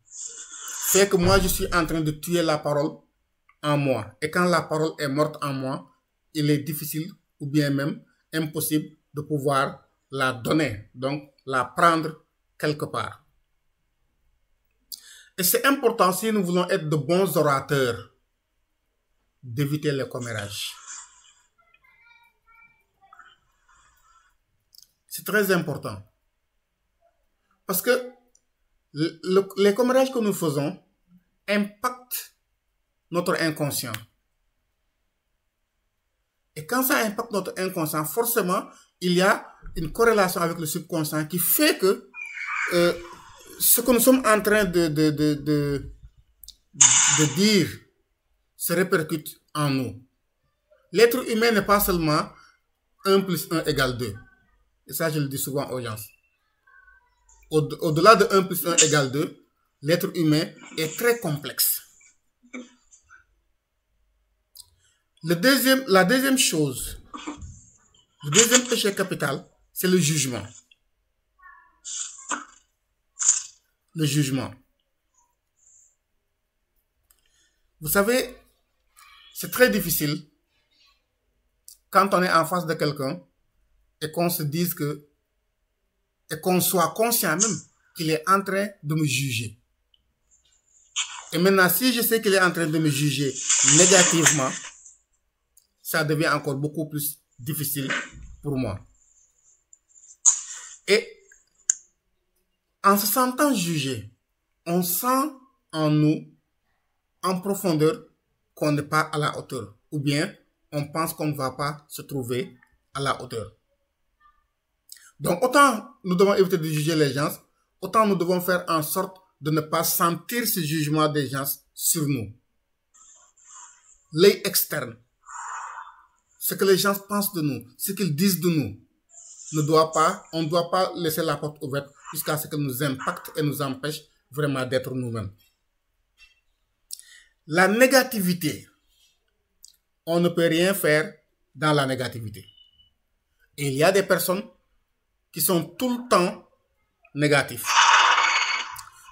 fait que moi, je suis en train de tuer la parole en moi. Et quand la parole est morte en moi, il est difficile ou bien même impossible de pouvoir la donner, donc la prendre quelque part. Et c'est important, si nous voulons être de bons orateurs, d'éviter les commérages. C'est très important. Parce que les commérages que nous faisons impactent notre inconscient. Et quand ça impacte notre inconscient, forcément, il y a une corrélation avec le subconscient qui fait que ce que nous sommes en train de dire se répercute en nous. L'être humain n'est pas seulement 1 plus 1 égale 2. Et ça, je le dis souvent aux gens. Au-delà de 1 plus 1 égale 2, l'être humain est très complexe. La deuxième chose, le deuxième péché capital, c'est le jugement. Le jugement. Vous savez, c'est très difficile quand on est en face de quelqu'un et qu'on se dise que, et qu'on soit conscient même qu'il est en train de me juger. Et maintenant, si je sais qu'il est en train de me juger négativement, ça devient encore beaucoup plus difficile pour moi. Et en se sentant jugé, on sent en nous, en profondeur, qu'on n'est pas à la hauteur. Ou bien, on pense qu'on ne va pas se trouver à la hauteur. Donc, autant nous devons éviter de juger les gens, autant nous devons faire en sorte de ne pas sentir ce jugement des gens sur nous. L'œil externe, ce que les gens pensent de nous, ce qu'ils disent de nous, on ne doit pas laisser la porte ouverte jusqu'à ce que nous impacte et nous empêche vraiment d'être nous-mêmes. La négativité, on ne peut rien faire dans la négativité. Et il y a des personnes qui sont tout le temps négatives.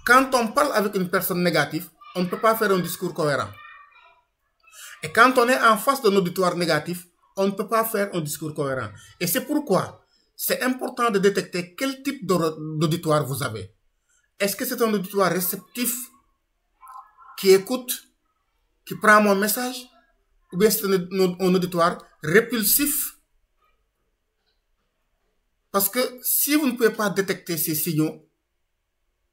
Quand on parle avec une personne négative, on ne peut pas faire un discours cohérent. Et quand on est en face d'un auditoire négatif, on ne peut pas faire un discours cohérent. Et c'est pourquoi c'est important de détecter quel type d'auditoire vous avez. Est-ce que c'est un auditoire réceptif qui écoute, qui prend mon message? Ou bien c'est un auditoire répulsif? Parce que si vous ne pouvez pas détecter ces signaux,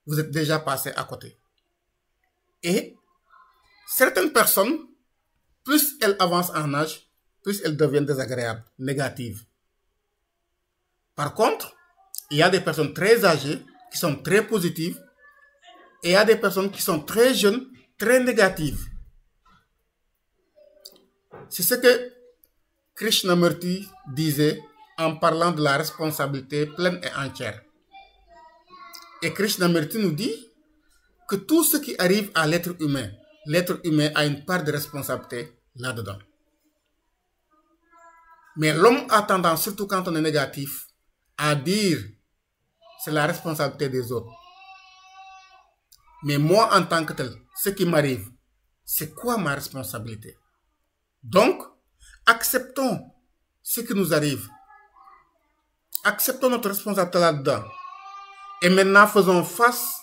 vous êtes déjà passé à côté. Et certaines personnes, plus elles avancent en âge, plus elles deviennent désagréables, négatives. Par contre, il y a des personnes très âgées qui sont très positives et il y a des personnes qui sont très jeunes, très négatives. C'est ce que Krishnamurti disait en parlant de la responsabilité pleine et entière. Et Krishnamurti nous dit que tout ce qui arrive à l'être humain a une part de responsabilité là-dedans. Mais l'homme a tendance, surtout quand on est négatif, à dire c'est la responsabilité des autres. Mais moi, en tant que tel, ce qui m'arrive, c'est quoi ma responsabilité? Donc, acceptons ce qui nous arrive. Acceptons notre responsabilité là-dedans. Et maintenant, faisons face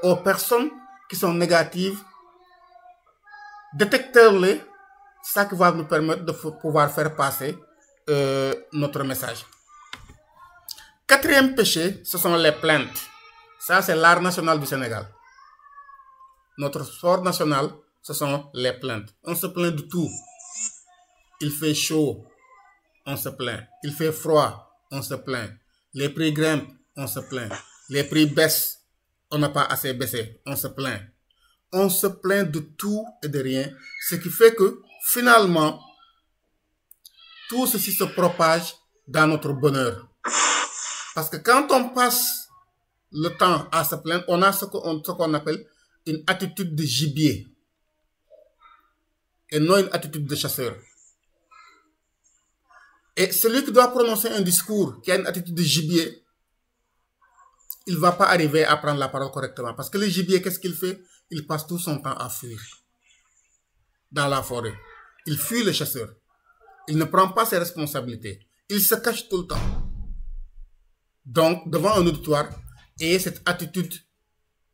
aux personnes qui sont négatives. Détectons-les. C'est ça qui va nous permettre de pouvoir faire passer notre message. Quatrième péché, ce sont les plaintes. Ça, c'est l'art national du Sénégal. Notre sport national, ce sont les plaintes. On se plaint de tout. Il fait chaud, on se plaint. Il fait froid, on se plaint. Les prix grimpent, on se plaint. Les prix baissent, on n'a pas assez baissé, on se plaint. On se plaint de tout et de rien, ce qui fait que finalement, tout ceci se propage dans notre bonheur. Parce que quand on passe le temps à se plaindre, on a ce qu'on appelle une attitude de gibier et non une attitude de chasseur. Et celui qui doit prononcer un discours qui a une attitude de gibier, il ne va pas arriver à prendre la parole correctement. Parce que le gibier, qu'est-ce qu'il fait? Il passe tout son temps à fuir dans la forêt. Il fuit le chasseur. Il ne prend pas ses responsabilités. Il se cache tout le temps. Donc, devant un auditoire, ayez cette attitude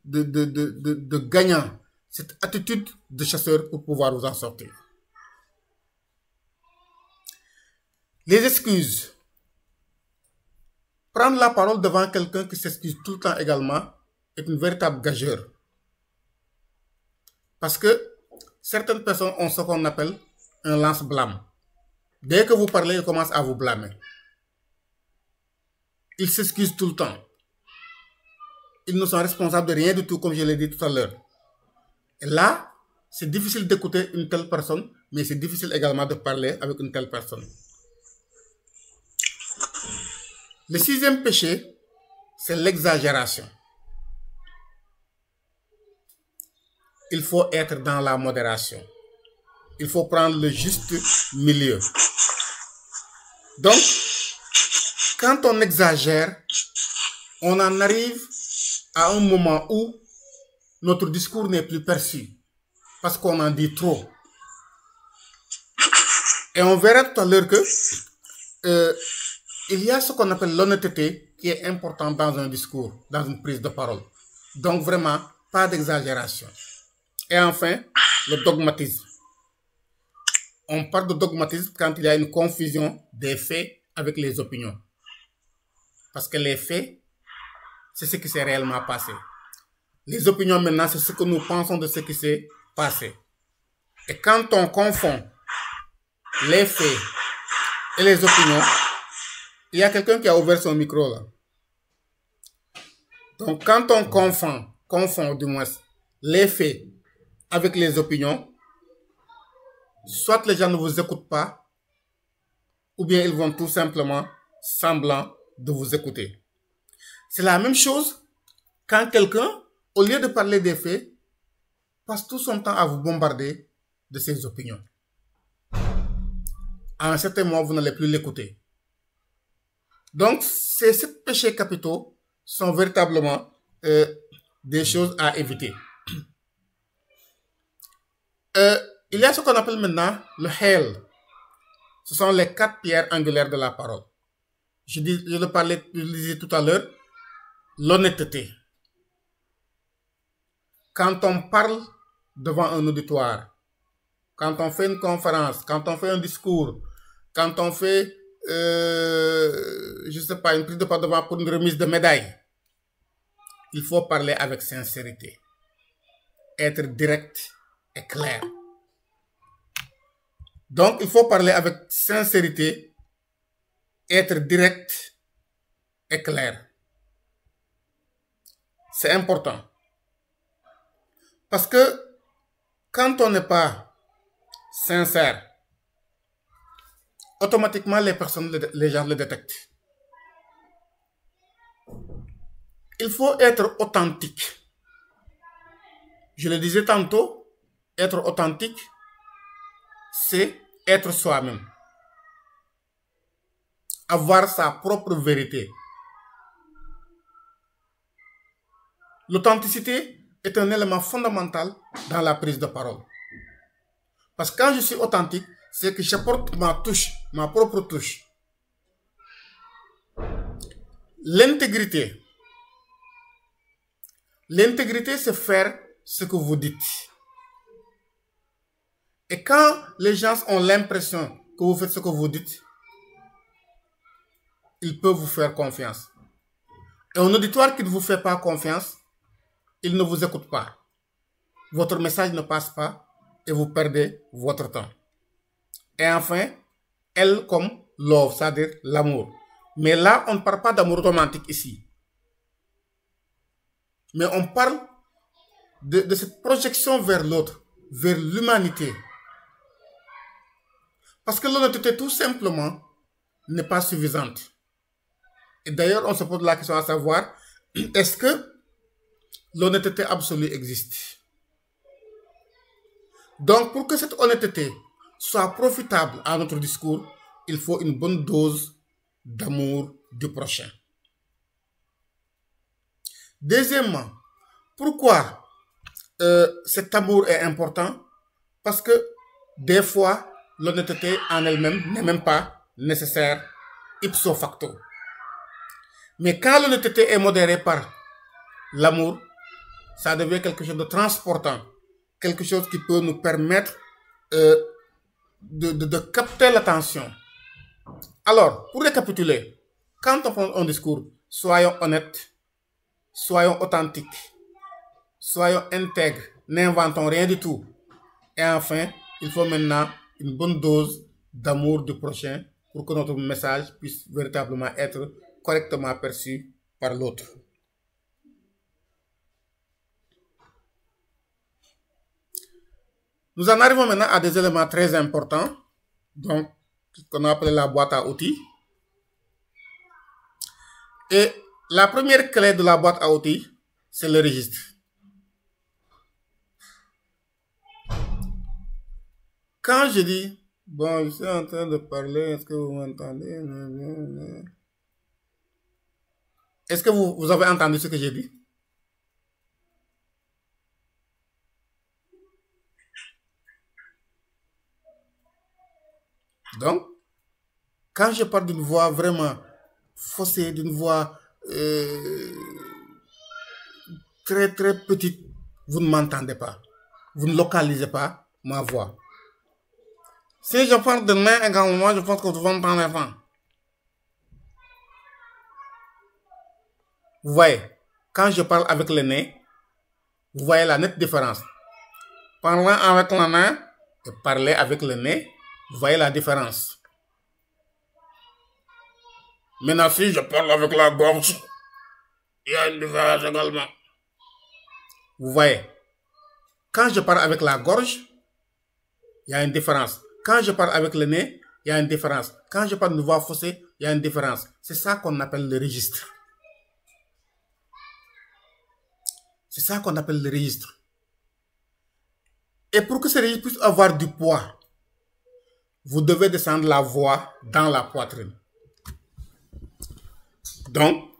de gagnant, cette attitude de chasseur pour pouvoir vous en sortir. Les excuses. Prendre la parole devant quelqu'un qui s'excuse tout le temps également est une véritable gageure. Parce que certaines personnes ont ce qu'on appelle un lance-blâme. Dès que vous parlez, ils commencent à vous blâmer. Ils s'excusent tout le temps. Ils ne sont responsables de rien du tout, comme je l'ai dit tout à l'heure. Et là, c'est difficile d'écouter une telle personne, mais c'est difficile également de parler avec une telle personne. Le sixième péché, c'est l'exagération. Il faut être dans la modération. Il faut prendre le juste milieu. Donc, quand on exagère, on en arrive à un moment où notre discours n'est plus perçu parce qu'on en dit trop. Et on verra tout à l'heure que il y a ce qu'on appelle l'honnêteté qui est important dans un discours, dans une prise de parole. Donc vraiment, pas d'exagération. Et enfin, le dogmatisme. On parle de dogmatisme quand il y a une confusion des faits avec les opinions. Parce que les faits, c'est ce qui s'est réellement passé. Les opinions maintenant, c'est ce que nous pensons de ce qui s'est passé. Et quand on confond les faits et les opinions, il y a quelqu'un qui a ouvert son micro là. Donc quand on confond du moins les faits avec les opinions, soit les gens ne vous écoutent pas, ou bien ils vont tout simplement semblant de vous écouter. C'est la même chose quand quelqu'un, au lieu de parler des faits, passe tout son temps à vous bombarder de ses opinions. À un certain moment, vous n'allez plus l'écouter. Donc, ces 7 péchés capitaux sont véritablement des choses à éviter. Il y a ce qu'on appelle maintenant le hel. Ce sont les 4 pierres angulaires de la parole. Je le disais tout à l'heure, l'honnêteté. Quand on parle devant un auditoire, quand on fait une conférence, quand on fait un discours, quand on fait, je sais pas, une prise de parole pour une remise de médaille, il faut parler avec sincérité, être direct et clair. Donc, il faut parler avec sincérité, être direct et clair. C'est important. Parce que quand on n'est pas sincère, automatiquement les gens le détectent. Il faut être authentique. Je le disais tantôt, être authentique, c'est être soi-même. Avoir sa propre vérité. L'authenticité est un élément fondamental dans la prise de parole. Parce que quand je suis authentique, c'est que j'apporte ma touche, ma propre touche. L'intégrité. L'intégrité, c'est faire ce que vous dites. Et quand les gens ont l'impression que vous faites ce que vous dites, ils peuvent vous faire confiance. Et un auditoire qui ne vous fait pas confiance, il ne vous écoute pas. Votre message ne passe pas et vous perdez votre temps. Et enfin, elle comme love, c'est-à-dire l'amour. Mais là, on ne parle pas d'amour romantique ici. Mais on parle de cette projection vers l'autre, vers l'humanité. Parce que l'honnêteté, tout simplement, n'est pas suffisante. Et d'ailleurs, on se pose la question à savoir, est-ce que l'honnêteté absolue existe? Donc, pour que cette honnêteté soit profitable à notre discours, il faut une bonne dose d'amour du prochain. Deuxièmement, pourquoi cet amour est important? Parce que des fois, l'honnêteté en elle-même n'est même pas nécessaire ipso facto. Mais quand l'honnêteté est modérée par l'amour, ça devient quelque chose de transportant, quelque chose qui peut nous permettre de capter l'attention. Alors, pour récapituler, quand on prend un discours, soyons honnêtes, soyons authentiques, soyons intègres, n'inventons rien du tout. Et enfin, il faut maintenant une bonne dose d'amour du prochain pour que notre message puisse véritablement être correctement perçu par l'autre. Nous en arrivons maintenant à des éléments très importants, donc, qu'on a appelé la boîte à outils. Et la première clé de la boîte à outils, c'est le registre. Quand je dis, bon, je suis en train de parler, est-ce que vous m'entendez? Est-ce que vous avez entendu ce que j'ai dit? Donc, quand je parle d'une voix vraiment faussée, d'une voix très très petite, vous ne m'entendez pas. Vous ne localisez pas ma voix. Si je parle de main également, je pense que vous m'entendez pas. Vous voyez, quand je parle avec le nez, vous voyez la nette différence. Parler avec la main et parler avec le nez, vous voyez la différence. Maintenant, si je parle avec la gorge, il y a une différence également. Vous voyez, quand je parle avec la gorge, il y a une différence. Quand je parle avec le nez, il y a une différence. Quand je parle d'une voix faussée, il y a une différence. C'est ça qu'on appelle le registre. C'est ça qu'on appelle le registre. Et pour que ce registre puisse avoir du poids, vous devez descendre la voix dans la poitrine. Donc,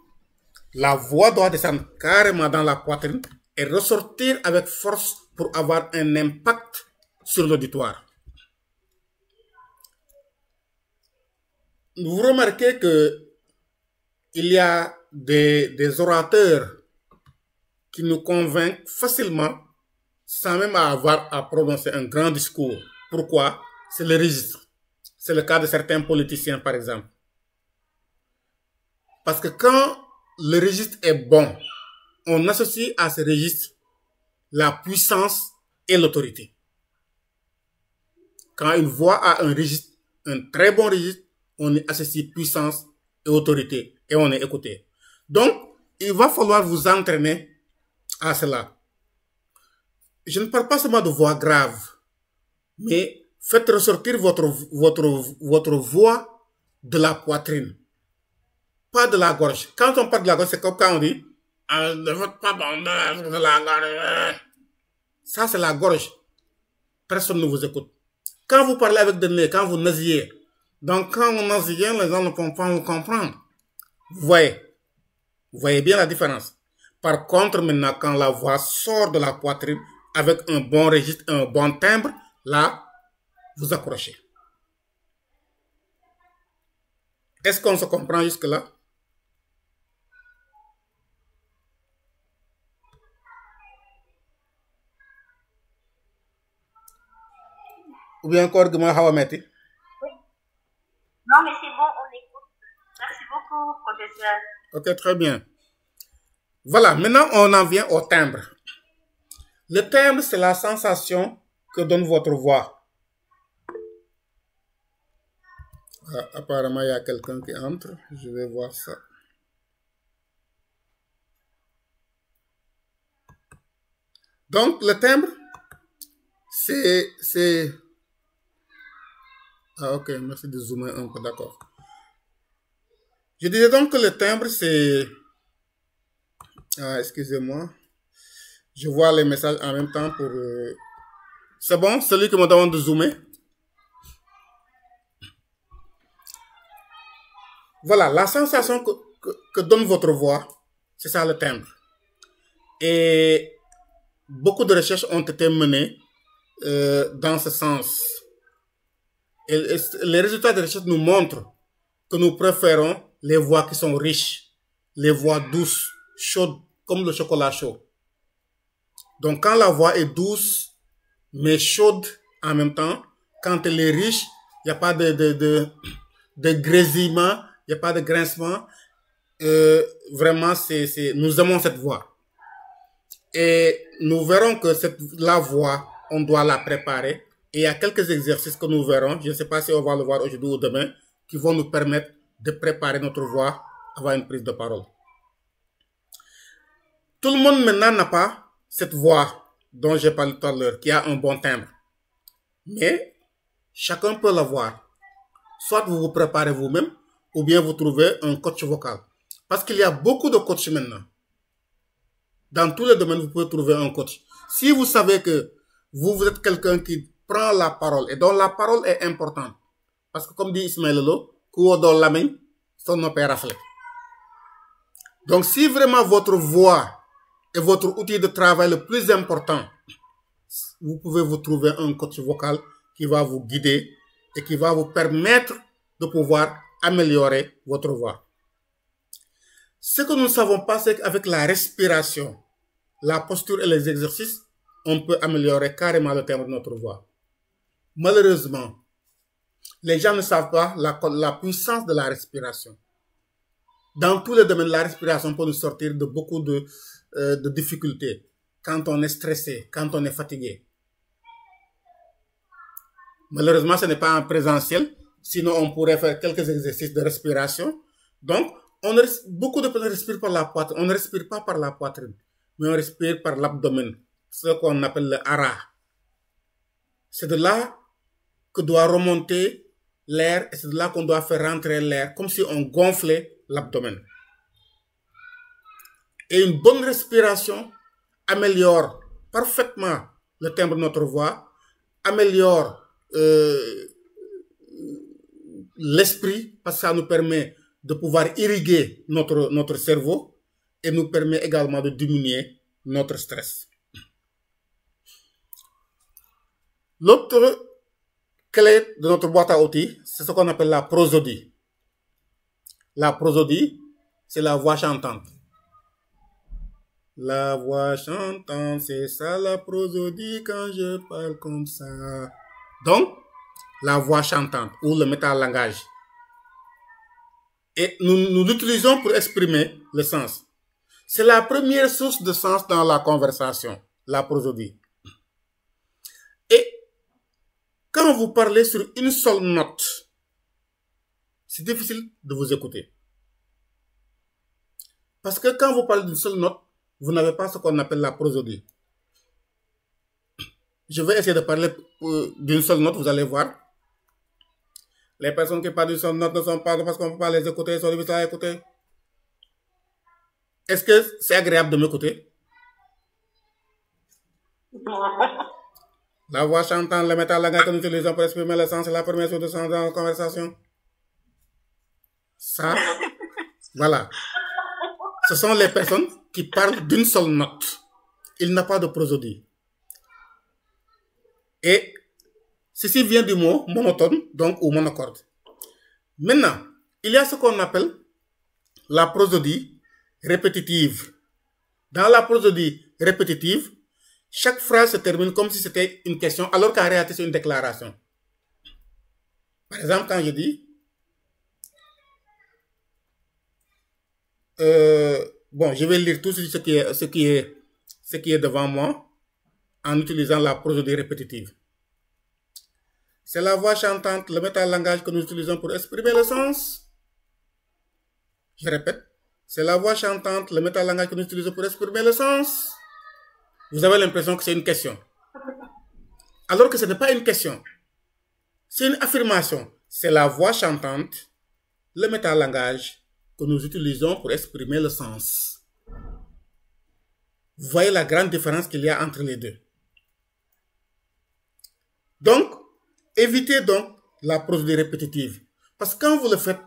la voix doit descendre carrément dans la poitrine et ressortir avec force pour avoir un impact sur l'auditoire. Vous remarquez que il y a des orateurs qui nous convainquent facilement sans même avoir à prononcer un grand discours. Pourquoi? C'est le registre. C'est le cas de certains politiciens, par exemple. Parce que quand le registre est bon, on associe à ce registre la puissance et l'autorité. Quand une voix a un registre, un très bon registre, on y associe puissance et autorité et on est écouté. Donc, il va falloir vous entraîner à cela. Je ne parle pas seulement de voix grave, mais faites ressortir votre voix de la poitrine, pas de la gorge. Quand on parle de la gorge, c'est comme quand on dit ne faites pas de la gorge. Ça, c'est la gorge. Personne ne vous écoute. Quand vous parlez avec le nez, quand vous nasillez, donc quand vous nasillez, les gens ne vont pas vous comprendre. Vous voyez bien la différence. Par contre, maintenant, quand la voix sort de la poitrine avec un bon registre, un bon timbre, là, vous accrochez. Est-ce qu'on se comprend jusque-là? Ou bien encore, comment va mettre? Oui. Non, mais c'est bon, on écoute. Merci beaucoup, professeur. Ok, très bien. Voilà, maintenant on en vient au timbre. Le timbre, c'est la sensation que donne votre voix. Ah, apparemment, il y a quelqu'un qui entre. Je vais voir ça. Donc, le timbre, c'est... Ah, ok, merci de zoomer un peu, d'accord. Je disais donc que le timbre, c'est... Ah, excusez-moi. Je vois les messages en même temps pour... C'est bon, celui qui me demande de zoomer. Voilà, la sensation que donne votre voix, c'est ça le timbre. Et beaucoup de recherches ont été menées dans ce sens. Et les résultats des recherches nous montrent que nous préférons les voix qui sont riches, les voix douces, chaudes, comme le chocolat chaud. Donc, quand la voix est douce, mais chaude en même temps, quand elle est riche, il n'y a pas de grésillement, il n'y a pas de grincement. Vraiment, nous aimons cette voix. Et nous verrons que la voix, on doit la préparer. Et il y a quelques exercices que nous verrons, je ne sais pas si on va le voir aujourd'hui ou demain, qui vont nous permettre de préparer notre voix avant une prise de parole. Tout le monde maintenant n'a pas cette voix dont j'ai parlé tout à l'heure, qui a un bon timbre. Mais chacun peut l'avoir. Soit vous vous préparez vous-même, ou bien vous trouvez un coach vocal. Parce qu'il y a beaucoup de coachs maintenant. Dans tous les domaines, vous pouvez trouver un coach. Si vous savez que vous êtes quelqu'un qui prend la parole et dont la parole est importante, parce que comme dit Ismaël Lô, donc si vraiment votre voix est votre outil de travail le plus important, vous pouvez vous trouver un coach vocal qui va vous guider et qui va vous permettre de pouvoir améliorer votre voix. Ce que nous ne savons pas, c'est qu'avec la respiration, la posture et les exercices, on peut améliorer carrément le timbre de notre voix. Malheureusement, les gens ne savent pas la puissance de la respiration. Dans tous les domaines, la respiration peut nous sortir de beaucoup de difficultés. Quand on est stressé, quand on est fatigué. Malheureusement, ce n'est pas en présentiel. Sinon, on pourrait faire quelques exercices de respiration. Donc, beaucoup de personnes respirent par la poitrine. On ne respire pas par la poitrine, mais on respire par l'abdomen. Ce qu'on appelle le hara. C'est de là que doit remonter l'air et c'est de là qu'on doit faire rentrer l'air, comme si on gonflait l'abdomen. Et une bonne respiration améliore parfaitement le timbre de notre voix, améliore l'esprit, parce que ça nous permet de pouvoir irriguer notre cerveau et nous permet également de diminuer notre stress. L'autre clé de notre boîte à outils, c'est ce qu'on appelle la prosodie. La prosodie, c'est la voix chantante. La voix chantante, c'est ça la prosodie quand je parle comme ça. Donc, la voix chantante ou le métalangage. Et nous l'utilisons pour exprimer le sens. C'est la première source de sens dans la conversation, la prosodie. Et quand vous parlez sur une seule note, c'est difficile de vous écouter. Parce que quand vous parlez d'une seule note, vous n'avez pas ce qu'on appelle la prosodie. Je vais essayer de parler d'une seule note, vous allez voir. Les personnes qui parlent d'une seule note ne sont pas parce qu'on ne peut pas les écouter, ils sont difficiles à écouter. Est-ce que c'est agréable de m'écouter? La voix chantante, le métalangage que nous utilisons pour exprimer le sens, c'est la première source de sens dans la conversation. Ça, voilà. Ce sont les personnes qui parlent d'une seule note. Il n'a pas de prosodie. Et ceci vient du mot monotone, donc ou monocorde. Maintenant, il y a ce qu'on appelle la prosodie répétitive. Dans la prosodie répétitive, chaque phrase se termine comme si c'était une question, alors qu'en réalité c'est une déclaration. Par exemple, quand je dis bon, je vais lire tout ce qui est devant moi en utilisant la prosodie répétitive. C'est la voix chantante, le métalangage que nous utilisons pour exprimer le sens. Je répète, c'est la voix chantante, le métalangage que nous utilisons pour exprimer le sens. Vous avez l'impression que c'est une question. Alors que ce n'est pas une question. C'est une affirmation. C'est la voix chantante, le métalangage que nous utilisons pour exprimer le sens. Vous voyez la grande différence qu'il y a entre les deux. Donc, évitez donc la prosodie répétitive. Parce que quand vous le faites,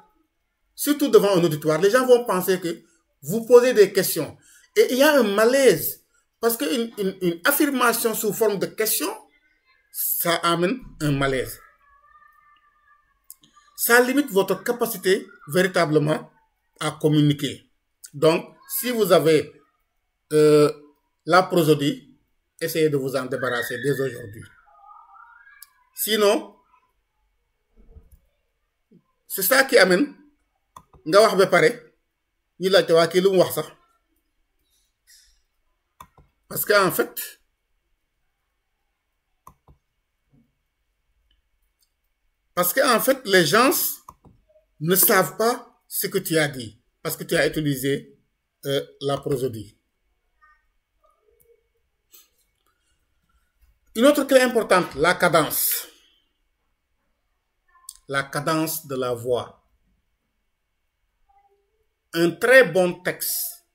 surtout devant un auditoire, les gens vont penser que vous posez des questions. Et il y a un malaise. Parce qu'une affirmation sous forme de question, ça amène un malaise. Ça limite votre capacité véritablement à communiquer. Donc, si vous avez la prosodie, essayez de vous en débarrasser dès aujourd'hui. Sinon, c'est ça qui amène nga wax ba pare ñu laajte waa kii lu mu wax sax parce que en fait les gens ne savent pas ce que tu as dit parce que tu as utilisé la prosodie. Une autre clé importante, la cadence. La cadence de la voix. Un très bon texte,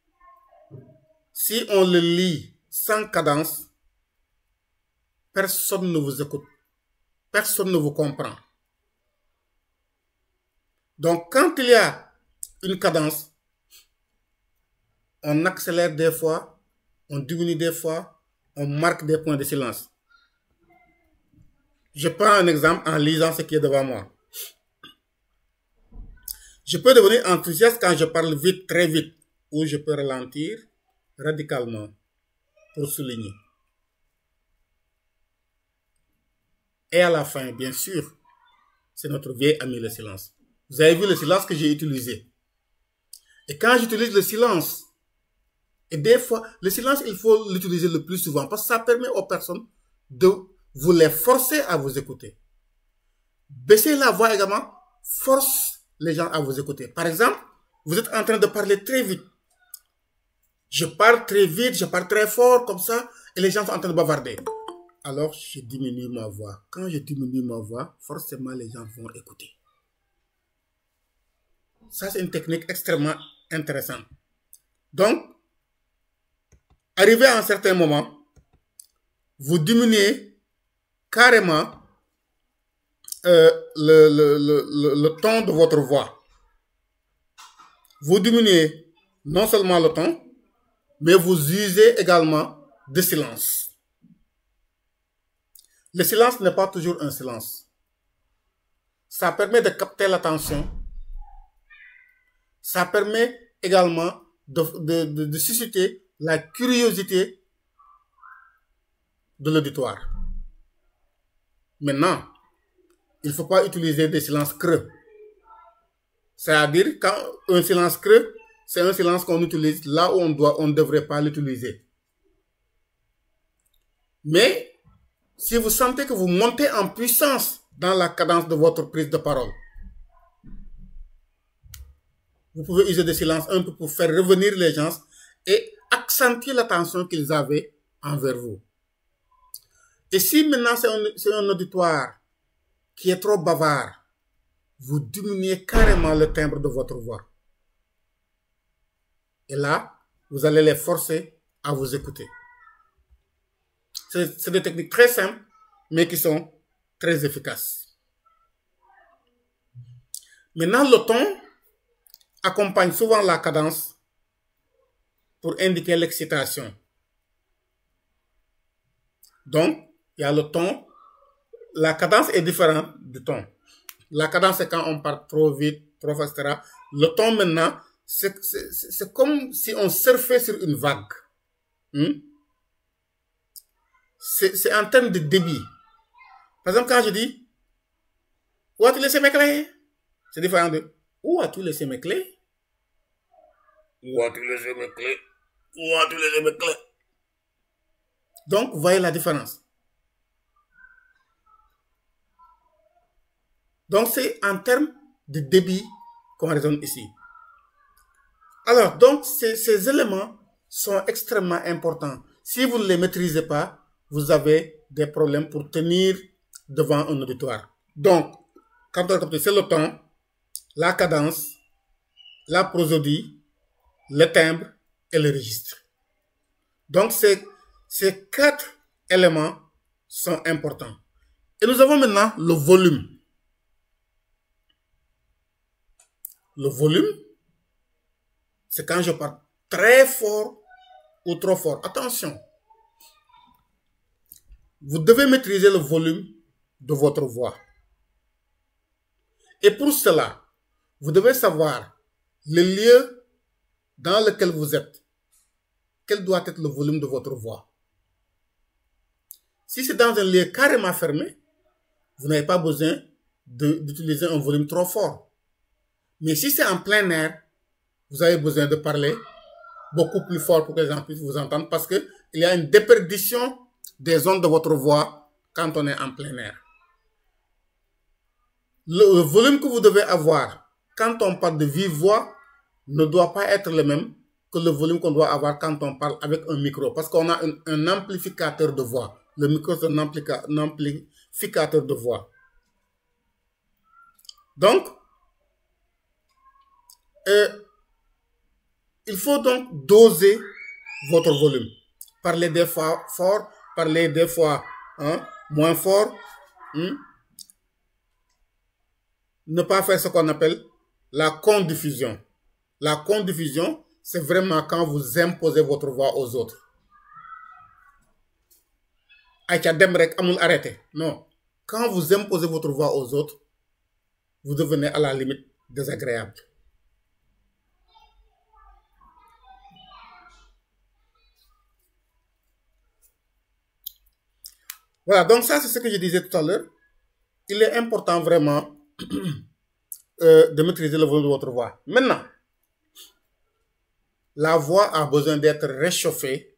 si on le lit sans cadence, personne ne vous écoute. Personne ne vous comprend. Donc, quand il y a une cadence, on accélère des fois, on diminue des fois, on marque des points de silence. Je prends un exemple en lisant ce qui est devant moi. Je peux devenir enthousiaste quand je parle vite, très vite, ou je peux ralentir radicalement pour souligner. Et à la fin, bien sûr, c'est notre vieil ami le silence. Vous avez vu le silence que j'ai utilisé. Et quand j'utilise le silence, et des fois, le silence, il faut l'utiliser le plus souvent parce que ça permet aux personnes de vous les forcer à vous écouter. Baisser la voix également force les gens à vous écouter. Par exemple, vous êtes en train de parler très vite. Je parle très vite, je parle très fort comme ça et les gens sont en train de bavarder. Alors, je diminue ma voix. Quand je diminue ma voix, forcément, les gens vont écouter. Ça, c'est une technique extrêmement intéressante. Donc, arrivé à un certain moment, vous diminuez carrément le ton de votre voix. Vous diminuez non seulement le ton, mais vous usez également de silence. Le silence n'est pas toujours un silence. Ça permet de capter l'attention. Ça permet également de susciter la curiosité de l'auditoire. Maintenant, il ne faut pas utiliser des silences creux. C'est-à-dire, quand un silence creux, c'est un silence qu'on utilise là où on ne devrait pas l'utiliser. Mais, si vous sentez que vous montez en puissance dans la cadence de votre prise de parole, vous pouvez user des silences un peu pour faire revenir les gens et accentuer l'attention qu'ils avaient envers vous. Et si maintenant c'est un auditoire qui est trop bavard, vous diminuez carrément le timbre de votre voix. Et là, vous allez les forcer à vous écouter. C'est des techniques très simples, mais qui sont très efficaces. Maintenant, le ton accompagne souvent la cadence pour indiquer l'excitation. Donc, il y a le ton. La cadence est différente du ton. La cadence, c'est quand on parle trop vite, trop fast, etc. Le ton, maintenant, c'est comme si on surfait sur une vague. C'est en termes de débit. Par exemple, quand je dis « Où as-tu laissé mes clés ?» C'est différent de « Où as-tu laissé mes clés ?» Où as-tu laissé mes clés? Où as-tu laissé mes clés? Donc, vous voyez la différence. Donc, c'est en termes de débit qu'on raisonne ici. Alors, donc, ces éléments sont extrêmement importants. Si vous ne les maîtrisez pas, vous avez des problèmes pour tenir devant un auditoire. Donc, quand on récapitule, c'est le ton, la cadence, la prosodie, le timbre et le registre. Donc, ces 4 éléments sont importants. Et nous avons maintenant le volume. Le volume, c'est quand je parle très fort ou trop fort. Attention, vous devez maîtriser le volume de votre voix. Et pour cela, vous devez savoir le lieu dans lequel vous êtes. Quel doit être le volume de votre voix? Si c'est dans un lieu carrément fermé, vous n'avez pas besoin d'utiliser un volume trop fort. Mais si c'est en plein air, vous avez besoin de parler beaucoup plus fort pour que les gens puissent vous entendre parce qu'il y a une déperdition des ondes de votre voix quand on est en plein air. Le volume que vous devez avoir quand on parle de vive voix ne doit pas être le même que le volume qu'on doit avoir quand on parle avec un micro parce qu'on a un amplificateur de voix. Le micro, c'est un amplificateur de voix. Donc, il faut donc doser votre volume. Parler des fois fort, parler des fois moins fort. Ne pas faire ce qu'on appelle la condiffusion. La condiffusion, c'est vraiment quand vous imposez votre voix aux autres. Arrêtez. Non. Quand vous imposez votre voix aux autres, vous devenez à la limite désagréable. Voilà, donc ça c'est ce que je disais tout à l'heure. Il est important vraiment de maîtriser le volume de votre voix. Maintenant, la voix a besoin d'être réchauffée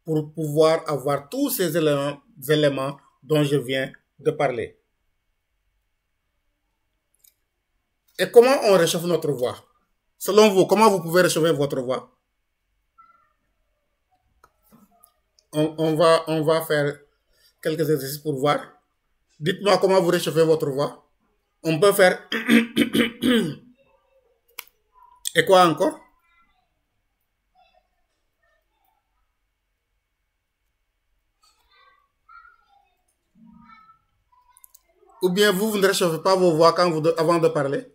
pour pouvoir avoir tous ces éléments dont je viens de parler. Et comment on réchauffe notre voix? Selon vous, comment vous pouvez réchauffer votre voix? On va faire quelques exercices pour voir. Dites-moi comment vous réchauffez votre voix. On peut faire... Et quoi encore? Ou bien vous ne réchauffez pas vos voix avant de parler?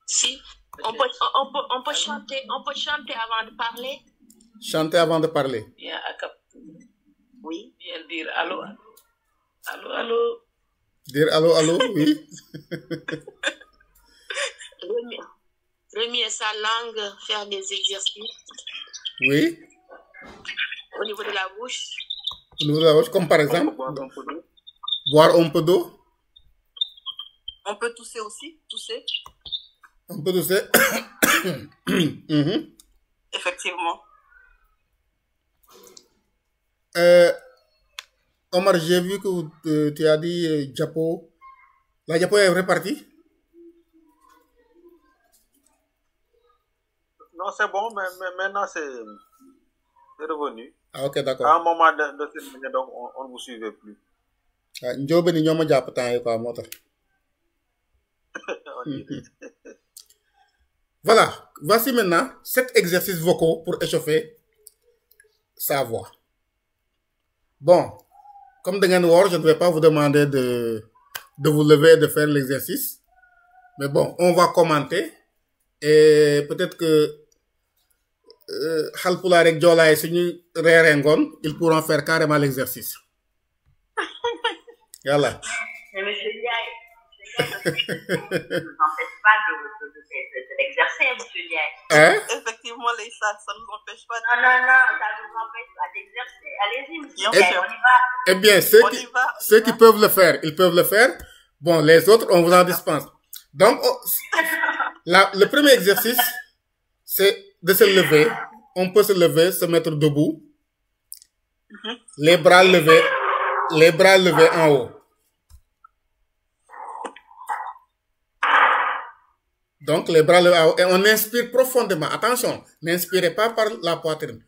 Si, on peut chanter avant de parler. Chanter avant de parler. Bien, Oui. Bien dire allô, allô, allô. Dire allô, allô, oui. Remuer sa langue, faire des exercices. Oui. Au niveau de la bouche. Au niveau de la bouche, comme par exemple. Boire un peu d'eau. On peut tousser aussi, tousser. Un peu tousser. Effectivement. Omar, j'ai vu que tu as dit Diapo. La Diapo est répartie? Non, c'est bon, mais maintenant c'est revenu. Ah, ok, d'accord. À un moment de cette minute, donc on ne vous suivait plus. Voilà, voici maintenant 7 exercices vocaux pour échauffer sa voix. Bon, comme de Ganwar, je ne vais pas vous demander de vous lever et de faire l'exercice. Mais bon, on va commenter. Et peut-être que Halpula et Djola et Seigneur Rengon, ils pourront faire carrément l'exercice. Voilà. Mais monsieur Ndiaye, ne nous empêche pas de l'exercer, monsieur Ndiaye. Hein? Effectivement, les ça ne nous empêche pas. Non, ça ne nous empêche pas d'exercer. Allez-y, monsieur Ndiaye, on y va. Eh bien, ceux qui peuvent le faire, ils peuvent le faire. Bon, les autres, on vous en dispense. Donc, le premier exercice, c'est de se lever. On peut se lever, se mettre debout. Les bras levés en haut. Donc, les bras levés en haut. Et on inspire profondément. Attention, n'inspirez pas par la poitrine.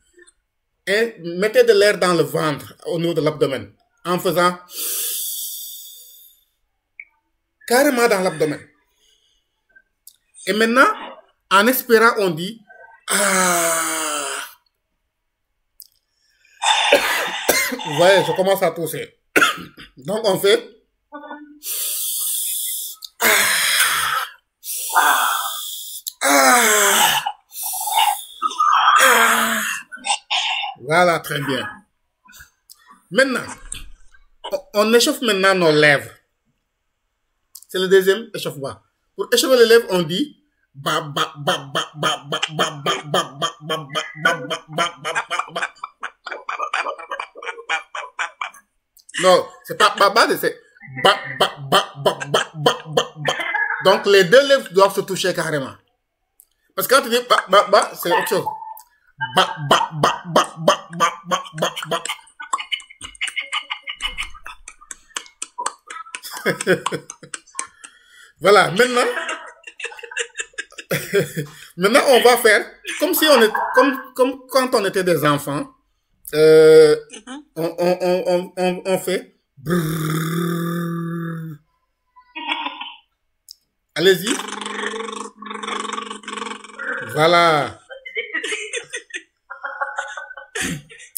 Et mettez de l'air dans le ventre, au niveau de l'abdomen. En faisant carrément dans l'abdomen. Et maintenant, en expirant, on dit ah. Vous voyez, je commence à tousser. Donc, on fait Voilà, très bien. Maintenant, on échauffe maintenant nos lèvres. C'est le deuxième échauffement. Pour échauffer les lèvres, on dit Non, c'est pas c'est Donc les deux lèvres doivent se toucher carrément. Parce que quand tu dis c'est autre chose. Voilà, maintenant, maintenant on va faire comme si on est, comme quand on était des enfants. On fait. Allez-y. Voilà.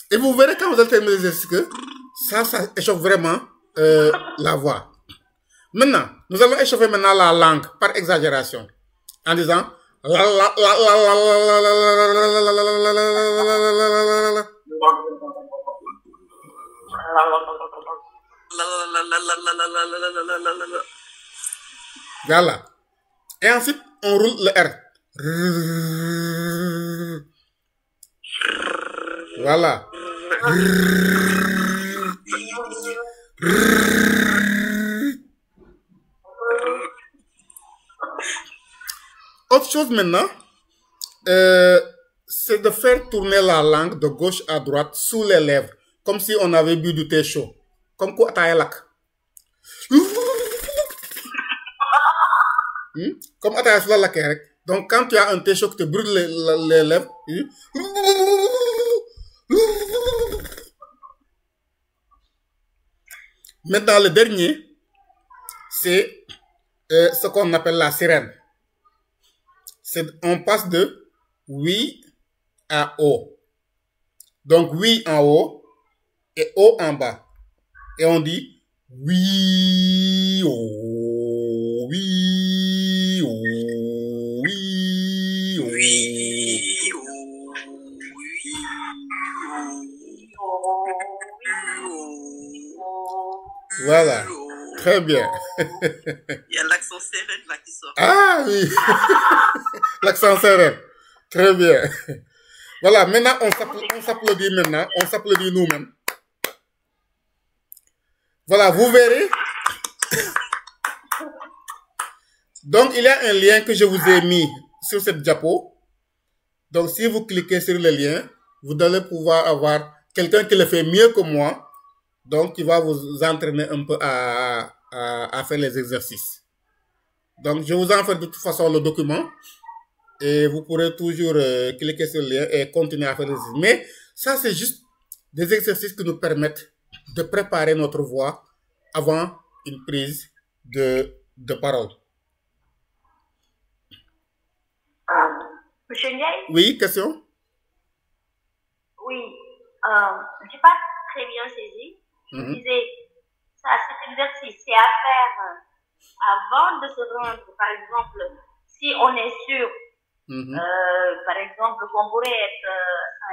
Et vous verrez quand vous allez terminer l'exercice que ça échauffe vraiment la voix. Maintenant, nous allons échauffer maintenant la langue par exagération en disant voilà. Et ensuite, on roule le R. Voilà. Autre chose maintenant, c'est de faire tourner la langue de gauche à droite sous les lèvres, comme si on avait bu du thé chaud. Comme quoi, Atayalak. Comme Atayalak. Donc, quand tu as un thé chaud qui te brûle les lèvres, maintenant, le dernier, c'est ce qu'on appelle la sirène. On passe de oui à o. Donc, oui en haut et o en bas. Et on dit oui, oh, oui, oh, oui, oh, oui, oh. Voilà, très bien. Il y a l'accent sérène là qui sort. Ah oui, l'accent sérène. Très bien. Voilà, maintenant on s'applaudit maintenant, on s'applaudit nous-mêmes. Voilà, vous verrez. Donc, il y a un lien que je vous ai mis sur cette diapo. Donc, si vous cliquez sur le lien, vous allez pouvoir avoir quelqu'un qui le fait mieux que moi. Donc, qui va vous entraîner un peu à faire les exercices. Donc, je vous envoie de toute façon le document. Et vous pourrez toujours cliquer sur le lien et continuer à faire les exercices. Mais ça, c'est juste des exercices qui nous permettent de préparer notre voix avant une prise de parole. Monsieur Ndiaye? Oui, question? Oui, je n'ai pas très bien saisi. Je disais, cet exercice, c'est à faire avant de se rendre, par exemple, si on est sûr, par exemple, qu'on pourrait être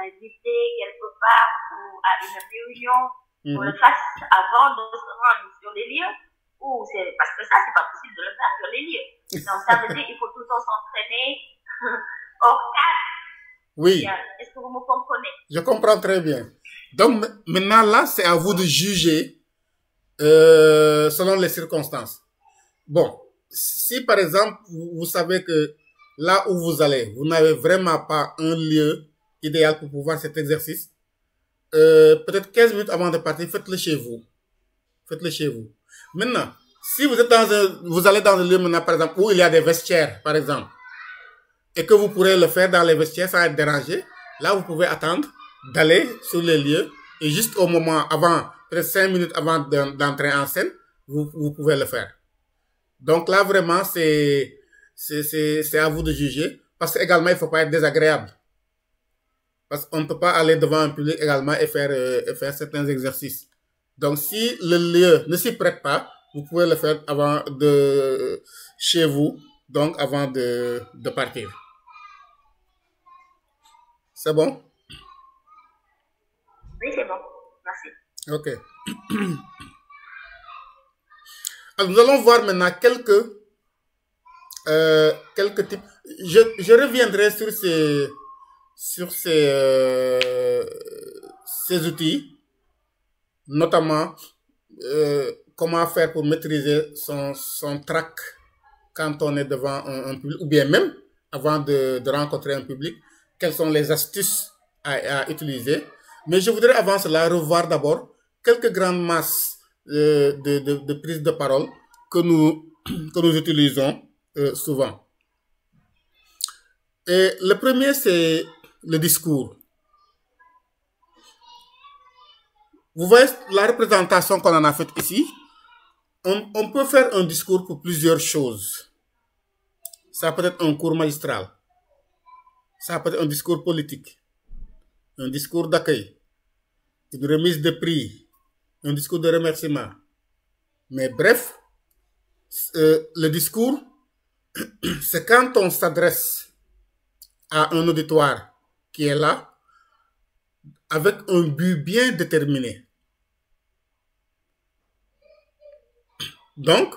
invité quelque part ou à une réunion, on le fasse avant de se rendre sur les lieux, ou c'est parce que ça, c'est pas possible de le faire sur les lieux. Donc, ça veut dire qu'il faut tout le temps s'entraîner hors cadre. Oui. Est-ce que vous me comprenez? Je comprends très bien. Donc, maintenant, là, c'est à vous de juger selon les circonstances. Bon, si par exemple, vous savez que là où vous allez, vous n'avez vraiment pas un lieu idéal pour pouvoir cet exercice, peut-être 15 minutes avant de partir, faites-le chez vous. Faites-le chez vous. Maintenant, si vous êtes vous allez dans un lieu maintenant, par exemple, où il y a des vestiaires, par exemple, et que vous pourrez le faire dans les vestiaires sans être dérangé, là, vous pouvez attendre d'aller sur les lieux et juste au moment avant, peut-être 5 minutes avant d'entrer en scène, vous pouvez le faire. Donc là, vraiment, c'est à vous de juger parce qu'également, il ne faut pas être désagréable. Parce qu'on ne peut pas aller devant un public également et faire certains exercices. Donc, si le lieu ne s'y prête pas, vous pouvez le faire avant chez vous, donc avant de partir. C'est bon? Oui, c'est bon. Merci. Ok. Alors, nous allons voir maintenant quelques types. Je reviendrai sur ces outils, notamment comment faire pour maîtriser son trac quand on est devant un public, ou bien même avant de rencontrer un public, quelles sont les astuces à utiliser. Mais je voudrais avant cela revoir d'abord quelques grandes masses de prise de parole que nous que nous utilisons souvent. Et le premier, c'est le discours. Vous voyez la représentation qu'on en a faite ici. On peut faire un discours pour plusieurs choses. Ça peut être un cours magistral. Ça peut être un discours politique. Un discours d'accueil. Une remise de prix. Un discours de remerciement. Mais bref, le discours, c'est quand on s'adresse à un auditoire qui est là, avec un but bien déterminé. Donc,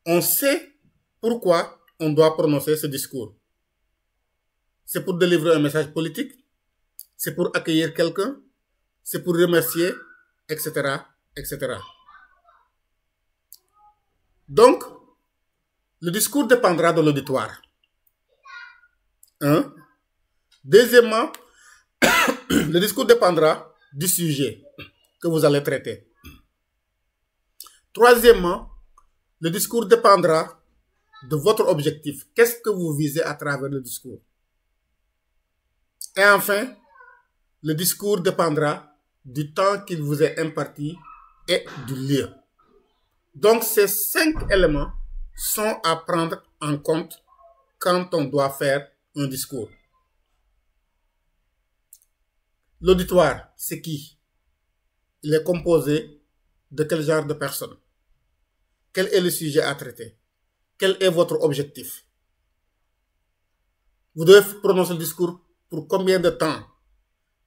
on sait pourquoi on doit prononcer ce discours. C'est pour délivrer un message politique, c'est pour accueillir quelqu'un, c'est pour remercier, etc., etc. Donc, le discours dépendra de l'auditoire. Deuxièmement, le discours dépendra du sujet que vous allez traiter. Troisièmement, le discours dépendra de votre objectif. Qu'est-ce que vous visez à travers le discours? Et enfin, le discours dépendra du temps qu'il vous est imparti et du lieu. Donc, ces 5 éléments sont à prendre en compte quand on doit faire un discours. L'auditoire, c'est qui? Il est composé de quel genre de personnes? Quel est le sujet à traiter? Quel est votre objectif? Vous devez prononcer le discours pour combien de temps?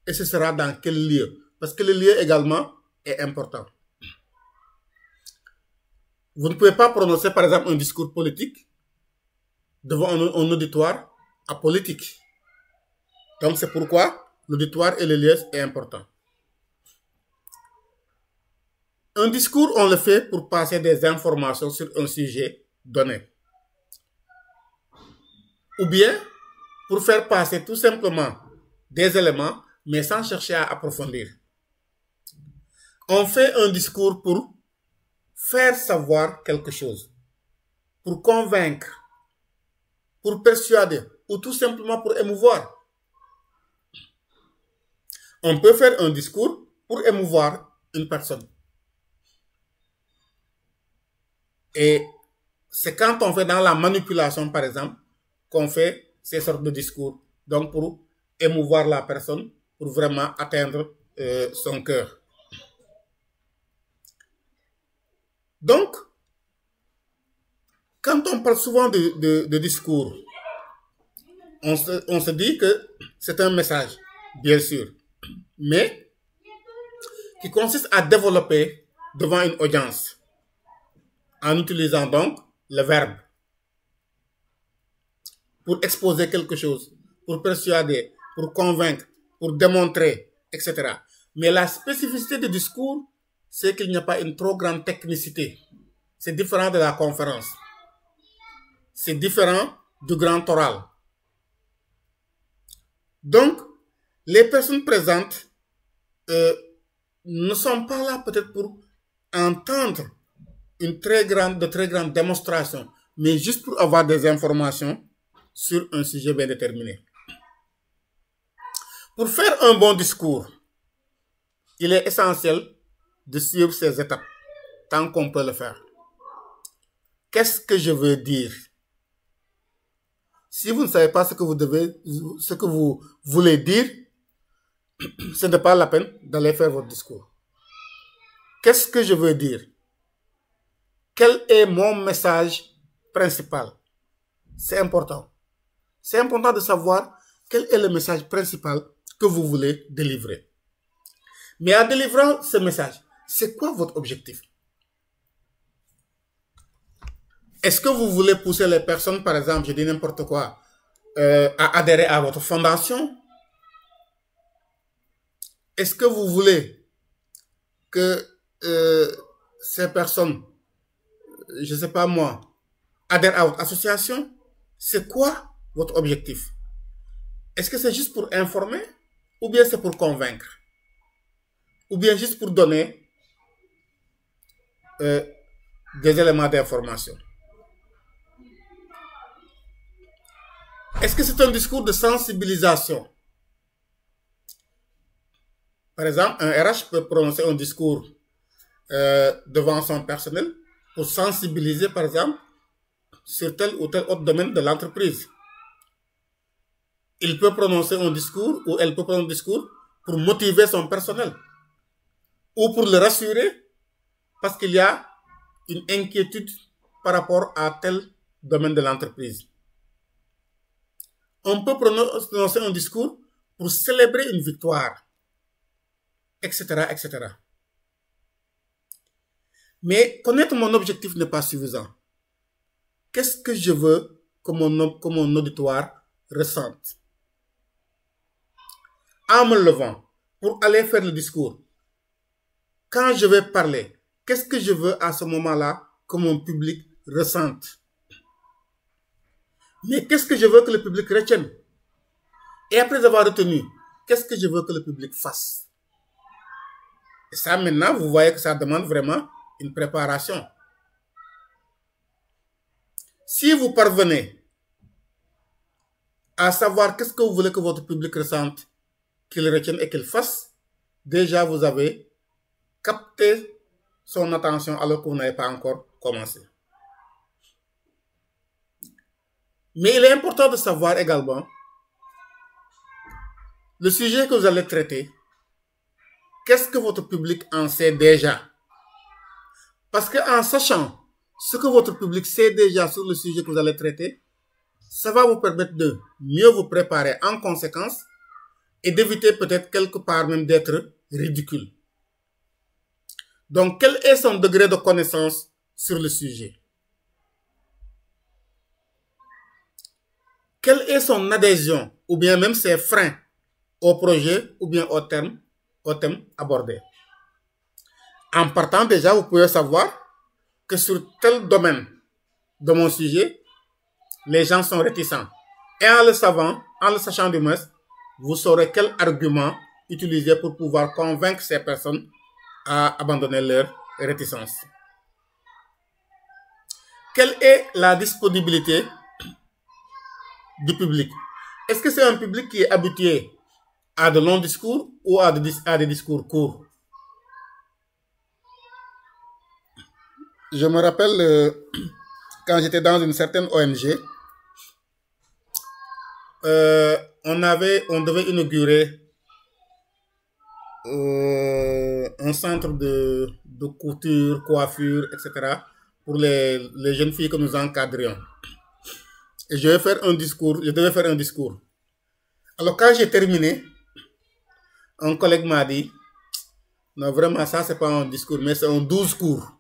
Et ce sera dans quel lieu? Parce que le lieu également est important. Vous ne pouvez pas prononcer par exemple un discours politique devant un auditoire apolitique. Donc c'est pourquoi l'auditoire et le lieu est important. Un discours, on le fait pour passer des informations sur un sujet donné. Ou bien pour faire passer tout simplement des éléments, mais sans chercher à approfondir. On fait un discours pour faire savoir quelque chose, pour convaincre, pour persuader, ou tout simplement pour émouvoir. On peut faire un discours pour émouvoir une personne. Et c'est quand on fait dans la manipulation, par exemple, qu'on fait ces sortes de discours. Donc, pour émouvoir la personne, pour vraiment atteindre son cœur. Donc, quand on parle souvent de discours, on se dit que c'est un message, bien sûr, mais qui consiste à développer devant une audience, en utilisant donc le verbe pour exposer quelque chose, pour persuader, pour convaincre, pour démontrer, etc. Mais la spécificité du discours, c'est qu'il n'y a pas une trop grande technicité. C'est différent de la conférence. C'est différent du grand oral. Donc, les personnes présentes ne sont pas là peut-être pour entendre de très grandes démonstrations, mais juste pour avoir des informations sur un sujet bien déterminé. Pour faire un bon discours, il est essentiel de suivre ces étapes, tant qu'on peut le faire. Qu'est-ce que je veux dire? Si vous ne savez pas ce que vous voulez dire, ce n'est pas la peine d'aller faire votre discours. Qu'est-ce que je veux dire? Quel est mon message principal? C'est important. C'est important de savoir quel est le message principal que vous voulez délivrer. Mais en délivrant ce message, c'est quoi votre objectif? Est-ce que vous voulez pousser les personnes, par exemple, je dis n'importe quoi, à adhérer à votre fondation? Est-ce que vous voulez que ces personnes, je ne sais pas moi, adhèrent à votre association? C'est quoi votre objectif? Est-ce que c'est juste pour informer ou bien c'est pour convaincre? Ou bien juste pour donner des éléments d'information? Est-ce que c'est un discours de sensibilisation? Par exemple, un RH peut prononcer un discours devant son personnel pour sensibiliser, par exemple, sur tel ou tel autre domaine de l'entreprise. Il peut prononcer un discours ou elle peut prononcer un discours pour motiver son personnel ou pour le rassurer parce qu'il y a une inquiétude par rapport à tel domaine de l'entreprise. On peut prononcer un discours pour célébrer une victoire, etc., etc. Mais connaître mon objectif n'est pas suffisant. Qu'est-ce que je veux que mon auditoire ressente? En me levant pour aller faire le discours, quand je vais parler, qu'est-ce que je veux à ce moment-là que mon public ressente? Mais qu'est-ce que je veux que le public retienne? Et après avoir retenu, qu'est-ce que je veux que le public fasse? Et ça, maintenant, vous voyez que ça demande vraiment une préparation. Si vous parvenez à savoir qu'est-ce que vous voulez que votre public ressente, qu'il retienne et qu'il fasse, déjà vous avez capté son attention alors que vous n'avez pas encore commencé. Mais il est important de savoir également le sujet que vous allez traiter. Qu'est-ce que votre public en sait déjà? Parce qu'en sachant ce que votre public sait déjà sur le sujet que vous allez traiter, ça va vous permettre de mieux vous préparer en conséquence et d'éviter peut-être quelque part même d'être ridicule. Donc, quel est son degré de connaissance sur le sujet? Quelle est son adhésion ou bien même ses freins au projet ou bien au thème abordé? En partant déjà, vous pouvez savoir que sur tel domaine de mon sujet, les gens sont réticents. Et en le sachant du moins, vous saurez quel argument utiliser pour pouvoir convaincre ces personnes à abandonner leur réticence. Quelle est la disponibilité du public? Est-ce que c'est un public qui est habitué à de longs discours ou à des discours courts? Je me rappelle quand j'étais dans une certaine ONG, on devait inaugurer un centre de couture, coiffure, etc. pour les jeunes filles que nous encadrions. Et je devais faire un discours. Alors quand j'ai terminé, un collègue m'a dit, non vraiment ça c'est pas un discours, mais c'est un 12 cours.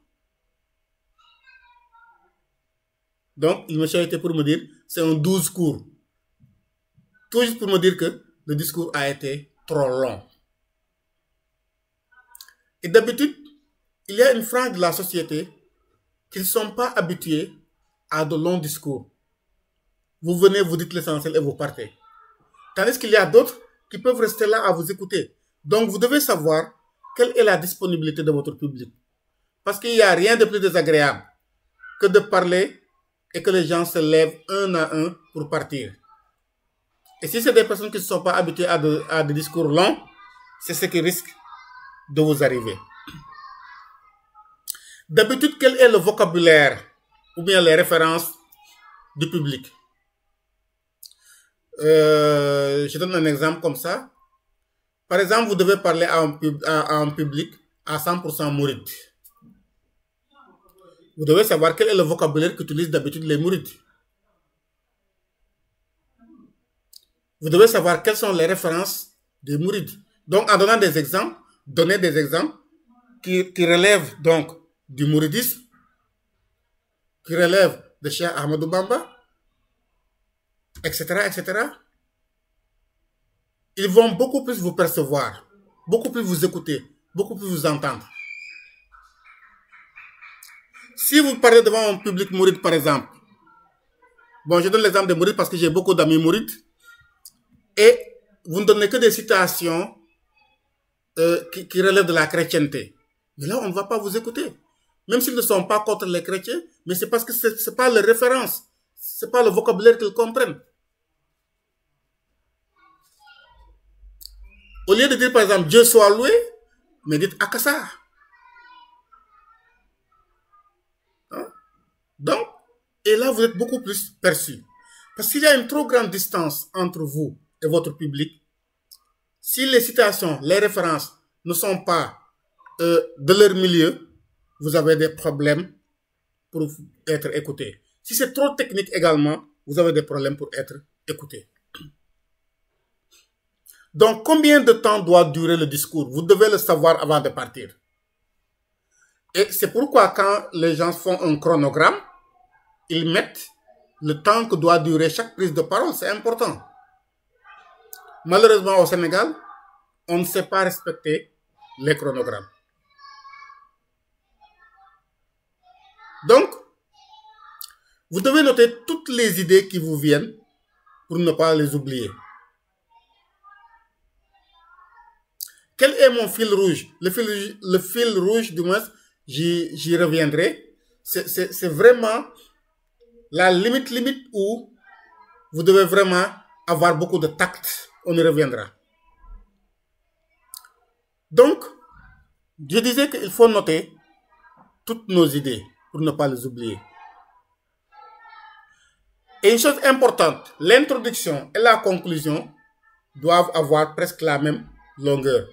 Donc il me charité pour me dire, c'est un 12 cours. Tout juste pour me dire que le discours a été trop long. Et d'habitude, il y a une frange de la société qui ne sont pas habitués à de longs discours. Vous venez, vous dites l'essentiel et vous partez. Tandis qu'il y a d'autres qui peuvent rester là à vous écouter. Donc, vous devez savoir quelle est la disponibilité de votre public. Parce qu'il n'y a rien de plus désagréable que de parler et que les gens se lèvent un à un pour partir. Et si c'est des personnes qui ne sont pas habituées à des discours longs, c'est ce qui risque de vous arriver. D'habitude, quel est le vocabulaire ou bien les références du public? Je donne un exemple comme ça. Par exemple, vous devez parler à un public à 100% mouride. Vous devez savoir quel est le vocabulaire qu'utilisent d'habitude les mourides. Vous devez savoir quelles sont les références des mourides. Donc, en donnant des exemples, donnez des exemples qui relèvent donc du mouridisme, qui relèvent de Cheikh Ahmadou Bamba, etc., etc. Ils vont beaucoup plus vous percevoir, beaucoup plus vous écouter, beaucoup plus vous entendre. Si vous parlez devant un public mouride, par exemple, bon, je donne l'exemple des mourides parce que j'ai beaucoup d'amis mourides, et vous ne donnez que des citations qui relèvent de la chrétienté. Mais là, on ne va pas vous écouter. Même s'ils ne sont pas contre les chrétiens, mais c'est parce que ce n'est pas leur référence. Ce n'est pas le vocabulaire qu'ils comprennent. Au lieu de dire par exemple Dieu soit loué, mais dites Akassa. Hein? Donc, et là vous êtes beaucoup plus perçu. Parce qu'il y a une trop grande distance entre vous et votre public. Si les citations, les références ne sont pas de leur milieu, vous avez des problèmes pour être écouté. Si c'est trop technique également, vous avez des problèmes pour être écouté. Donc, combien de temps doit durer le discours? Vous devez le savoir avant de partir. Et c'est pourquoi quand les gens font un chronogramme, ils mettent le temps que doit durer chaque prise de parole. C'est important. Malheureusement, au Sénégal, on ne sait pas respecter les chronogrammes. Donc, vous devez noter toutes les idées qui vous viennent pour ne pas les oublier. Quel est mon fil rouge? Le fil rouge, du moins, j'y reviendrai. C'est vraiment la limite où vous devez vraiment avoir beaucoup de tact. On y reviendra. Donc, je disais qu'il faut noter toutes nos idées pour ne pas les oublier. Et une chose importante, l'introduction et la conclusion doivent avoir presque la même longueur.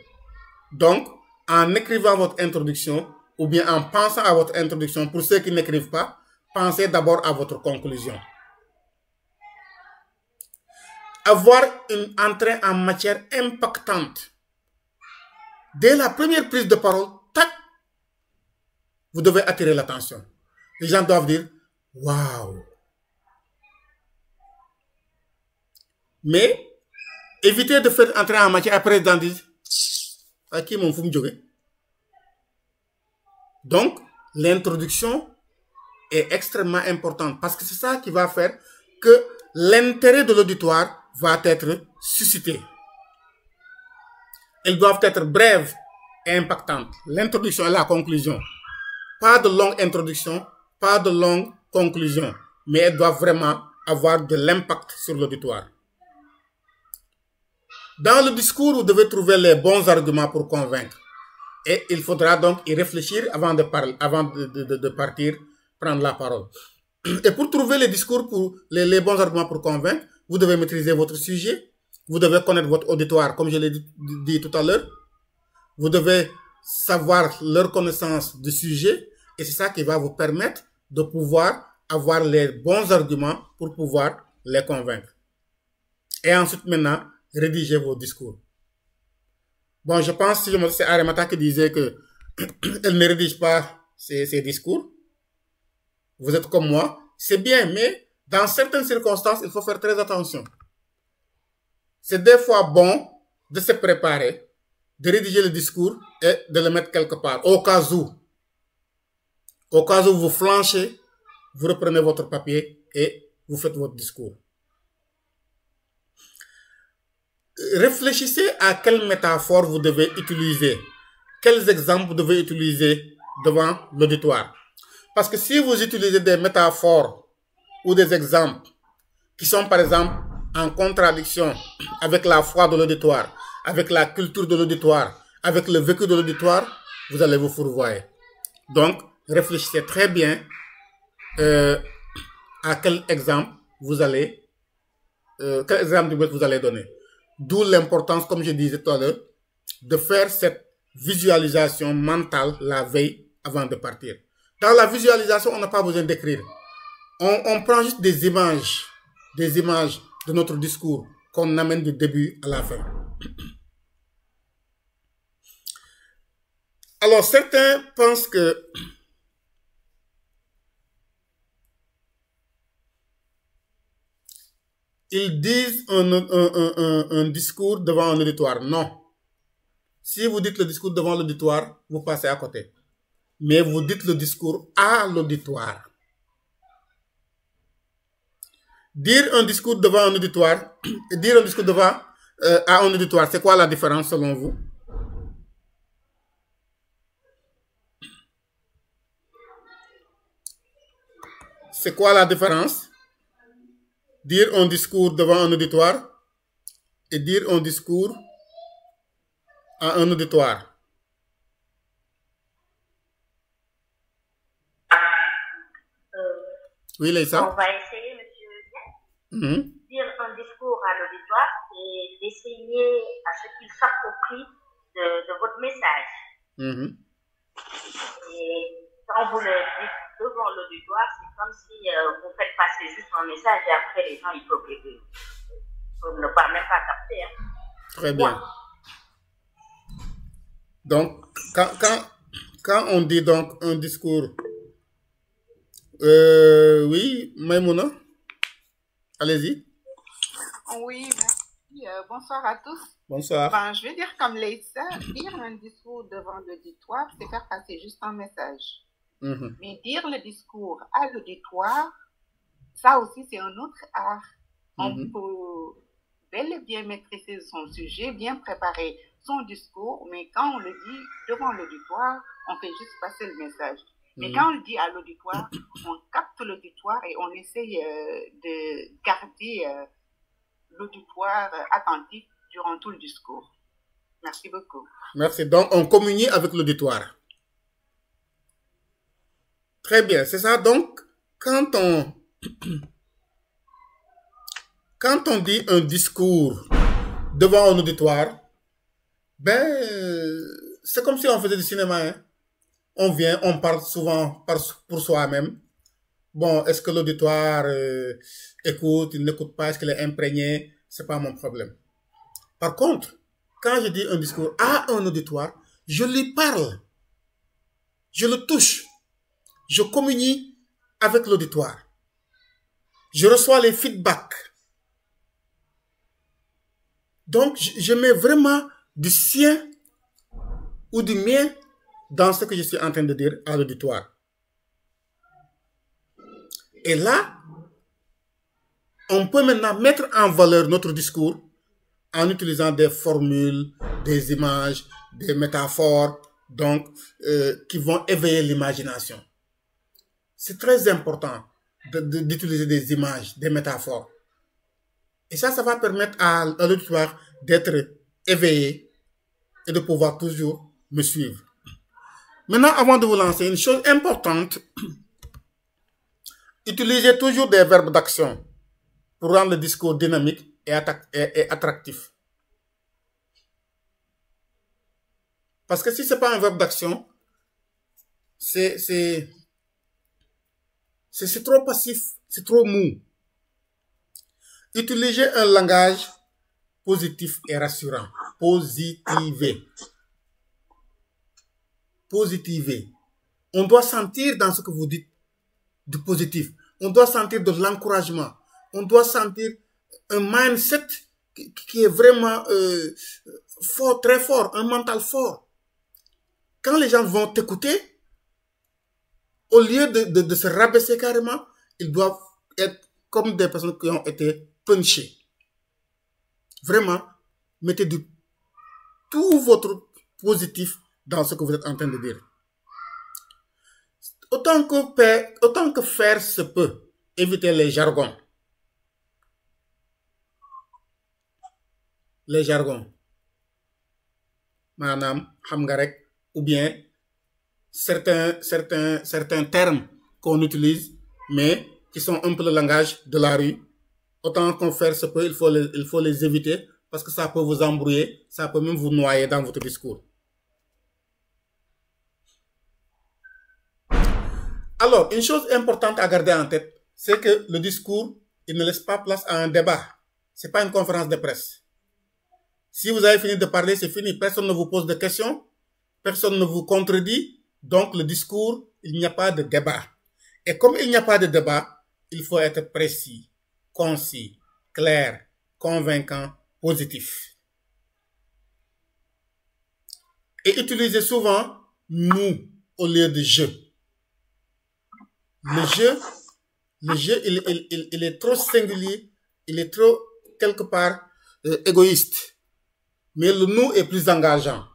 Donc, en écrivant votre introduction ou bien en pensant à votre introduction, pour ceux qui n'écrivent pas, pensez d'abord à votre conclusion. Avoir une entrée en matière impactante. Dès la première prise de parole, tac, vous devez attirer l'attention. Les gens doivent dire « Waouh !» Mais, évitez de faire entrer en matière après dans des... À qui mon fou me. Donc, l'introduction est extrêmement importante parce que c'est ça qui va faire que l'intérêt de l'auditoire va être suscité. Elles doivent être brèves et impactantes. L'introduction et la conclusion. Pas de longue introduction, pas de longue conclusion, mais elles doivent vraiment avoir de l'impact sur l'auditoire. Dans le discours, vous devez trouver les bons arguments pour convaincre. Et il faudra donc y réfléchir avant de partir prendre la parole. Et pour trouver les discours, les bons arguments pour convaincre, vous devez maîtriser votre sujet. Vous devez connaître votre auditoire, comme je l'ai dit tout à l'heure. Vous devez savoir leur connaissance du sujet. Et c'est ça qui va vous permettre de pouvoir avoir les bons arguments pour pouvoir les convaincre. Et ensuite, maintenant, rédigez vos discours. Bon, je pense que c'est Aremata qui disait que elle ne rédige pas ses discours. Vous êtes comme moi. C'est bien, mais dans certaines circonstances, il faut faire très attention. C'est des fois bon de se préparer, de rédiger le discours et de le mettre quelque part. Au cas où vous flanchez, vous reprenez votre papier et vous faites votre discours. Réfléchissez à quelle métaphore vous devez utiliser. Quels exemples vous devez utiliser devant l'auditoire. Parce que si vous utilisez des métaphores ou des exemples qui sont par exemple en contradiction avec la foi de l'auditoire, avec la culture de l'auditoire, avec le vécu de l'auditoire, vous allez vous fourvoyer. Donc, réfléchissez très bien à quel exemple vous allez donner. D'où l'importance, comme je disais tout à l'heure, de faire cette visualisation mentale la veille avant de partir. Dans la visualisation, on n'a pas besoin d'écrire. On prend juste des images de notre discours qu'on amène du début à la fin. Alors, certains pensent que ils disent un discours devant un auditoire. Non. Si vous dites le discours devant l'auditoire, vous passez à côté. Mais vous dites le discours à l'auditoire. Dire un discours devant un auditoire et dire un discours devant à un auditoire, c'est quoi la différence selon vous? C'est quoi la différence? Dire un discours devant un auditoire et dire un discours à un auditoire? Oui, Leïssa. On va essayer, monsieur. Dire un discours à l'auditoire, c'est d'essayer à ce qu'il s'approprie de votre message. Et quand vous le dites devant l'auditoire, c'est comme si vous faites passer juste un message et après les gens, ils peuvent ne pas même pas capter. Hein. Très bien. Donc, quand on dit donc un discours, oui, Maïmouna, allez-y. Oui, merci. Bonsoir à tous. Bonsoir. Ben, je vais dire comme Leïssa, dire un discours devant l'auditoire, c'est faire passer juste un message. Mais dire le discours à l'auditoire, ça aussi, c'est un autre art. On peut bel et bien maîtriser son sujet, bien préparer son discours, mais quand on le dit devant l'auditoire, on fait juste passer le message. Mais quand on le dit à l'auditoire, on capte l'auditoire et on essaye de garder l'auditoire attentif durant tout le discours. Merci beaucoup. Merci. Donc, on communie avec l'auditoire. Très bien, c'est ça. Donc, quand on dit un discours devant un auditoire, ben, c'est comme si on faisait du cinéma. Hein. On vient, on parle souvent pour soi-même. Bon, est-ce que l'auditoire écoute, il n'écoute pas, est-ce qu'il est imprégné? C'est pas mon problème. Par contre, quand je dis un discours à un auditoire, je lui parle. Je le touche. Je communie avec l'auditoire. Je reçois les feedbacks. Donc, je mets vraiment du sien ou du mien dans ce que je suis en train de dire à l'auditoire. Et là, on peut maintenant mettre en valeur notre discours en utilisant des formules, des images, des métaphores, donc, qui vont éveiller l'imagination. C'est très important d'utiliser des images, des métaphores. Et ça va permettre à l'auditoire d'être éveillé et de pouvoir toujours me suivre. Maintenant, avant de vous lancer, une chose importante, utilisez toujours des verbes d'action pour rendre le discours dynamique et attractif. Parce que si ce n'est pas un verbe d'action, c'est trop passif, c'est trop mou. Utilisez un langage positif et rassurant. Positiver. Positiver. On doit sentir dans ce que vous dites du positif. On doit sentir de l'encouragement. On doit sentir un mindset qui est vraiment fort, très fort, un mental fort. Quand les gens vont t'écouter, au lieu de se rabaisser carrément, ils doivent être comme des personnes qui ont été punchées. Vraiment, mettez tout votre positif dans ce que vous êtes en train de dire. Autant que faire se peut, évitez les jargons. Les jargons. Madame, hamgarek, ou bien certains termes qu'on utilise, mais qui sont un peu le langage de la rue. Autant qu'on faire se peut, il faut les éviter parce que ça peut vous embrouiller, ça peut même vous noyer dans votre discours. Alors, une chose importante à garder en tête, c'est que le discours, il ne laisse pas place à un débat. Ce n'est pas une conférence de presse. Si vous avez fini de parler, c'est fini. Personne ne vous pose de questions, personne ne vous contredit. Donc, le discours, il n'y a pas de débat. Et comme il n'y a pas de débat, il faut être précis, concis, clair, convaincant, positif. Et utilisez souvent nous au lieu de je. Le jeu, il est trop singulier, il est trop, quelque part, égoïste. Mais le nous est plus engageant.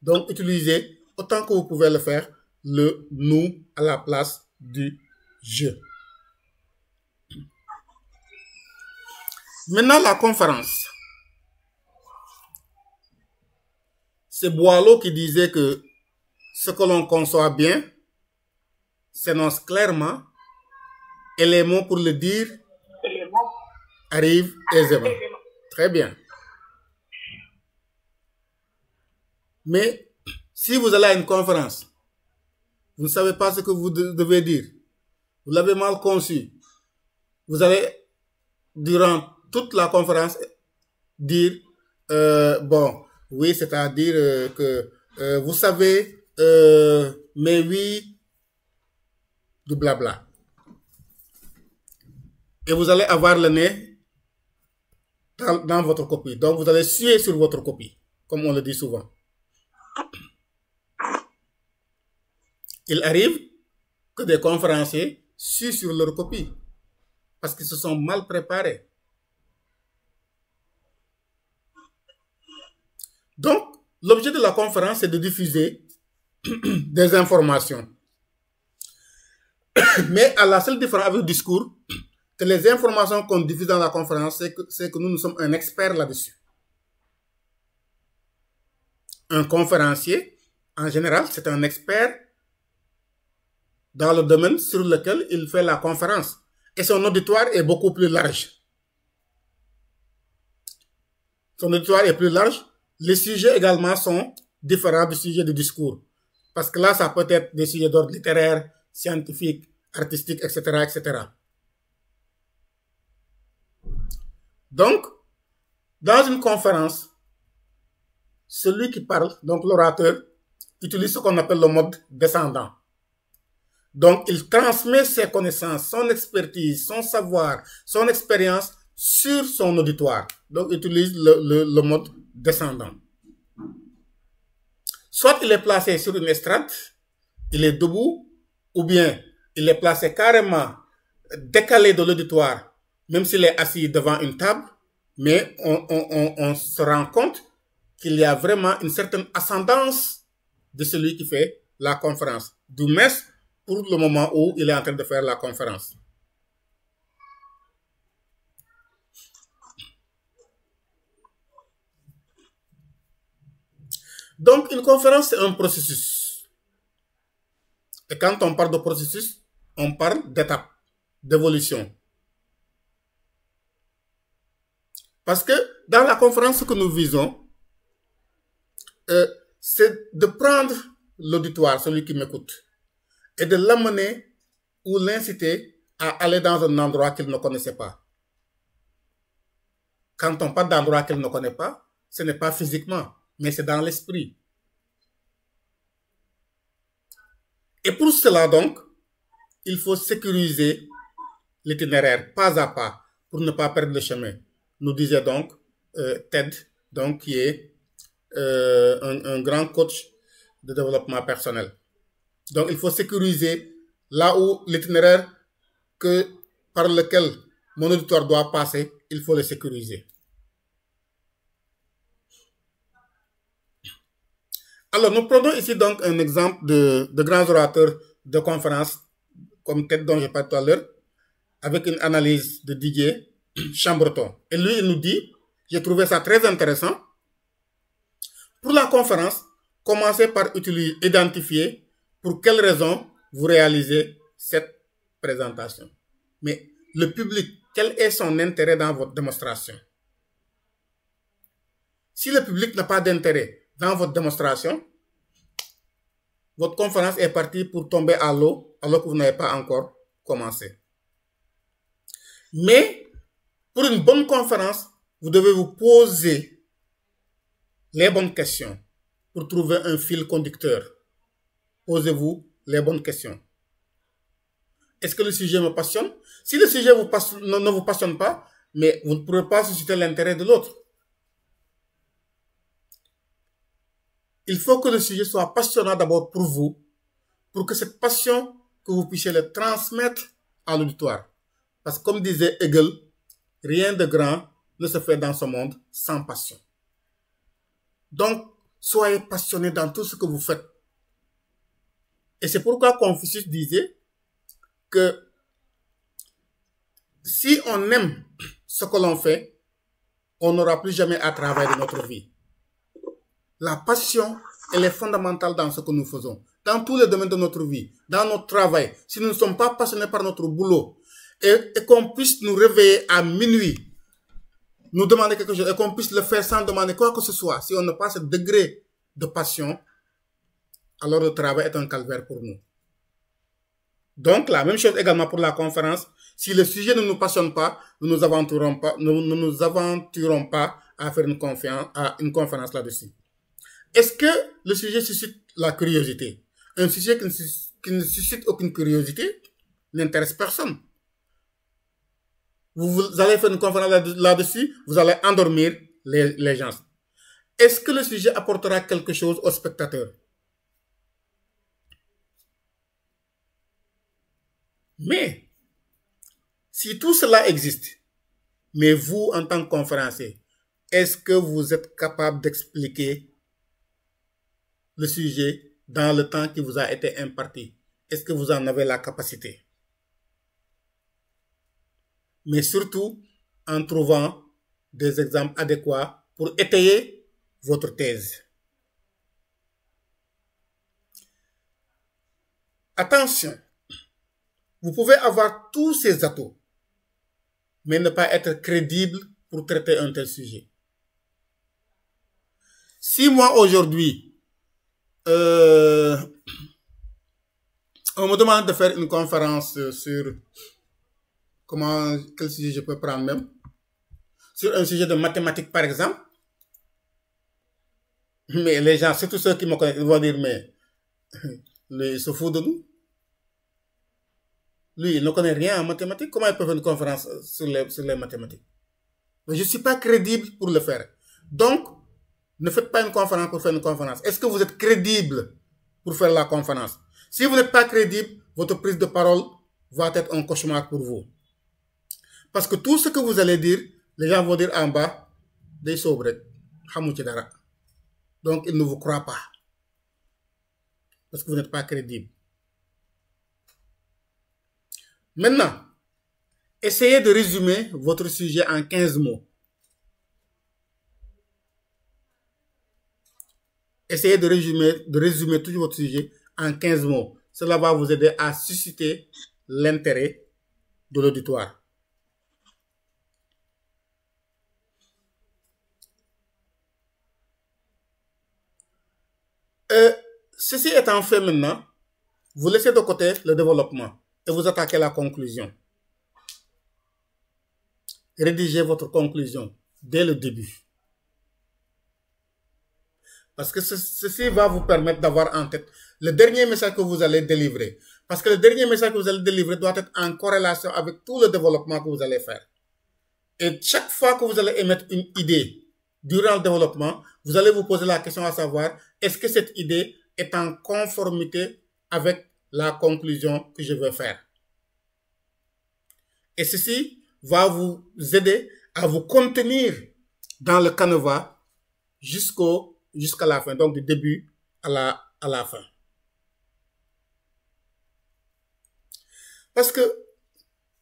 Donc, utilisez, autant que vous pouvez le faire, le nous à la place du je. Maintenant, la conférence. c'est Boileau qui disait que ce que l'on conçoit bien s'énonce clairement et les mots pour le dire arrivent aisément. Très bien. Mais si vous allez à une conférence, vous ne savez pas ce que vous devez dire, vous l'avez mal conçu, vous allez, durant toute la conférence, dire, bon, oui, c'est-à-dire que vous savez, mais oui, du blabla. Et vous allez avoir le nez dans votre copie. Donc, vous allez suer sur votre copie, comme on le dit souvent. Il arrive que des conférenciers suent sur leur copie parce qu'ils se sont mal préparés. Donc, l'objet de la conférence, c'est de diffuser des informations. Mais à la seule différence avec le discours, que les informations qu'on diffuse dans la conférence, c'est que nous sommes un expert là-dessus. Un conférencier, en général, c'est un expert dans le domaine sur lequel il fait la conférence. Et son auditoire est beaucoup plus large. Son auditoire est plus large. Les sujets également sont différents du sujet du discours. Parce que là, ça peut être des sujets d'ordre littéraire, scientifique, artistique, etc., etc. Donc, dans une conférence, celui qui parle, donc l'orateur, utilise ce qu'on appelle le mode descendant. Donc, il transmet ses connaissances, son expertise, son savoir, son expérience sur son auditoire. Donc, il utilise le mode descendant. Soit il est placé sur une estrade, il est debout, ou bien il est placé carrément décalé de l'auditoire, même s'il est assis devant une table, mais on se rend compte qu'il y a vraiment une certaine ascendance de celui qui fait la conférence, du moins pour le moment où il est en train de faire la conférence. Donc, une conférence, c'est un processus. Et quand on parle de processus, on parle d'étapes, d'évolution. Parce que dans la conférence que nous visons, c'est de prendre l'auditoire, celui qui m'écoute, et de l'amener ou l'inciter à aller dans un endroit qu'il ne connaissait pas. Quand on parle d'endroit qu'il ne connaît pas, ce n'est pas physiquement, mais c'est dans l'esprit. Et pour cela, donc, il faut sécuriser l'itinéraire pas à pas pour ne pas perdre le chemin. Nous disait donc Ted, donc, qui est un grand coach de développement personnel. Donc, il faut sécuriser là où l'itinéraire par lequel mon auditoire doit passer, il faut le sécuriser. Alors, nous prenons ici donc un exemple de grands orateurs de conférences, comme Ted dont je parlais tout à l'heure, avec une analyse de Didier Chambreton. Et lui, il nous dit, j'ai trouvé ça très intéressant. Pour la conférence, commencez par identifier pour quelles raisons vous réalisez cette présentation. Mais le public, quel est son intérêt dans votre démonstration? Si le public n'a pas d'intérêt dans votre démonstration, votre conférence est partie pour tomber à l'eau alors que vous n'avez pas encore commencé. Mais pour une bonne conférence, vous devez vous poser les bonnes questions pour trouver un fil conducteur. Posez-vous les bonnes questions. Est-ce que le sujet me passionne? Si le sujet ne vous passionne pas, mais vous ne pourrez pas susciter l'intérêt de l'autre. Il faut que le sujet soit passionnant d'abord pour vous, pour que cette passion, que vous puissiez le transmettre à l'auditoire. Parce que comme disait Hegel, rien de grand ne se fait dans ce monde sans passion. Donc, soyez passionnés dans tout ce que vous faites. Et c'est pourquoi Confucius disait que si on aime ce que l'on fait, on n'aura plus jamais à travailler de notre vie. La passion, elle est fondamentale dans ce que nous faisons. Dans tous les domaines de notre vie, dans notre travail. Si nous ne sommes pas passionnés par notre boulot et qu'on puisse nous réveiller à minuit, nous demander quelque chose et qu'on puisse le faire sans demander quoi que ce soit, si on n'a pas ce degré de passion, alors le travail est un calvaire pour nous. Donc, la même chose également pour la conférence. Si le sujet ne nous passionne pas, nous ne nous aventurons pas à faire une conférence là-dessus. Est-ce que le sujet suscite la curiosité? Un sujet qui ne suscite aucune curiosité n'intéresse personne. Vous allez faire une conférence là-dessus, vous allez endormir les gens. Est-ce que le sujet apportera quelque chose aux spectateurs? Mais, si tout cela existe, mais vous, en tant que conférencier, est-ce que vous êtes capable d'expliquer le sujet dans le temps qui vous a été imparti? Est-ce que vous en avez la capacité? Mais surtout, en trouvant des exemples adéquats pour étayer votre thèse. Attention! Vous pouvez avoir tous ces atouts, mais ne pas être crédible pour traiter un tel sujet. Si moi aujourd'hui, on me demande de faire une conférence sur quel sujet je peux prendre même, sur un sujet de mathématiques par exemple, mais les gens, surtout ceux qui me connaissent, ils vont dire, mais ils se foutent de nous. Lui, il ne connaît rien en mathématiques. Comment il peut faire une conférence sur les mathématiques? Mais je ne suis pas crédible pour le faire. Donc, ne faites pas une conférence pour faire une conférence. Est-ce que vous êtes crédible pour faire la conférence? Si vous n'êtes pas crédible, votre prise de parole va être un cauchemar pour vous. Parce que tout ce que vous allez dire, les gens vont dire en bas, des sobres, donc ils ne vous croient pas. Parce que vous n'êtes pas crédible. Maintenant, essayez de résumer votre sujet en 15 mots. Essayez de résumer tout votre sujet en 15 mots. Cela va vous aider à susciter l'intérêt de l'auditoire. Ceci étant fait maintenant, vous laissez de côté le développement et vous attaquez la conclusion. Rédigez votre conclusion dès le début. Parce que ceci va vous permettre d'avoir en tête le dernier message que vous allez délivrer. Parce que le dernier message que vous allez délivrer doit être en corrélation avec tout le développement que vous allez faire. Et chaque fois que vous allez émettre une idée durant le développement, vous allez vous poser la question à savoir, est-ce que cette idée est en conformité avec la conclusion que je veux faire? Et ceci va vous aider à vous contenir dans le canevas jusqu'à la fin, donc du début à la fin. Parce que,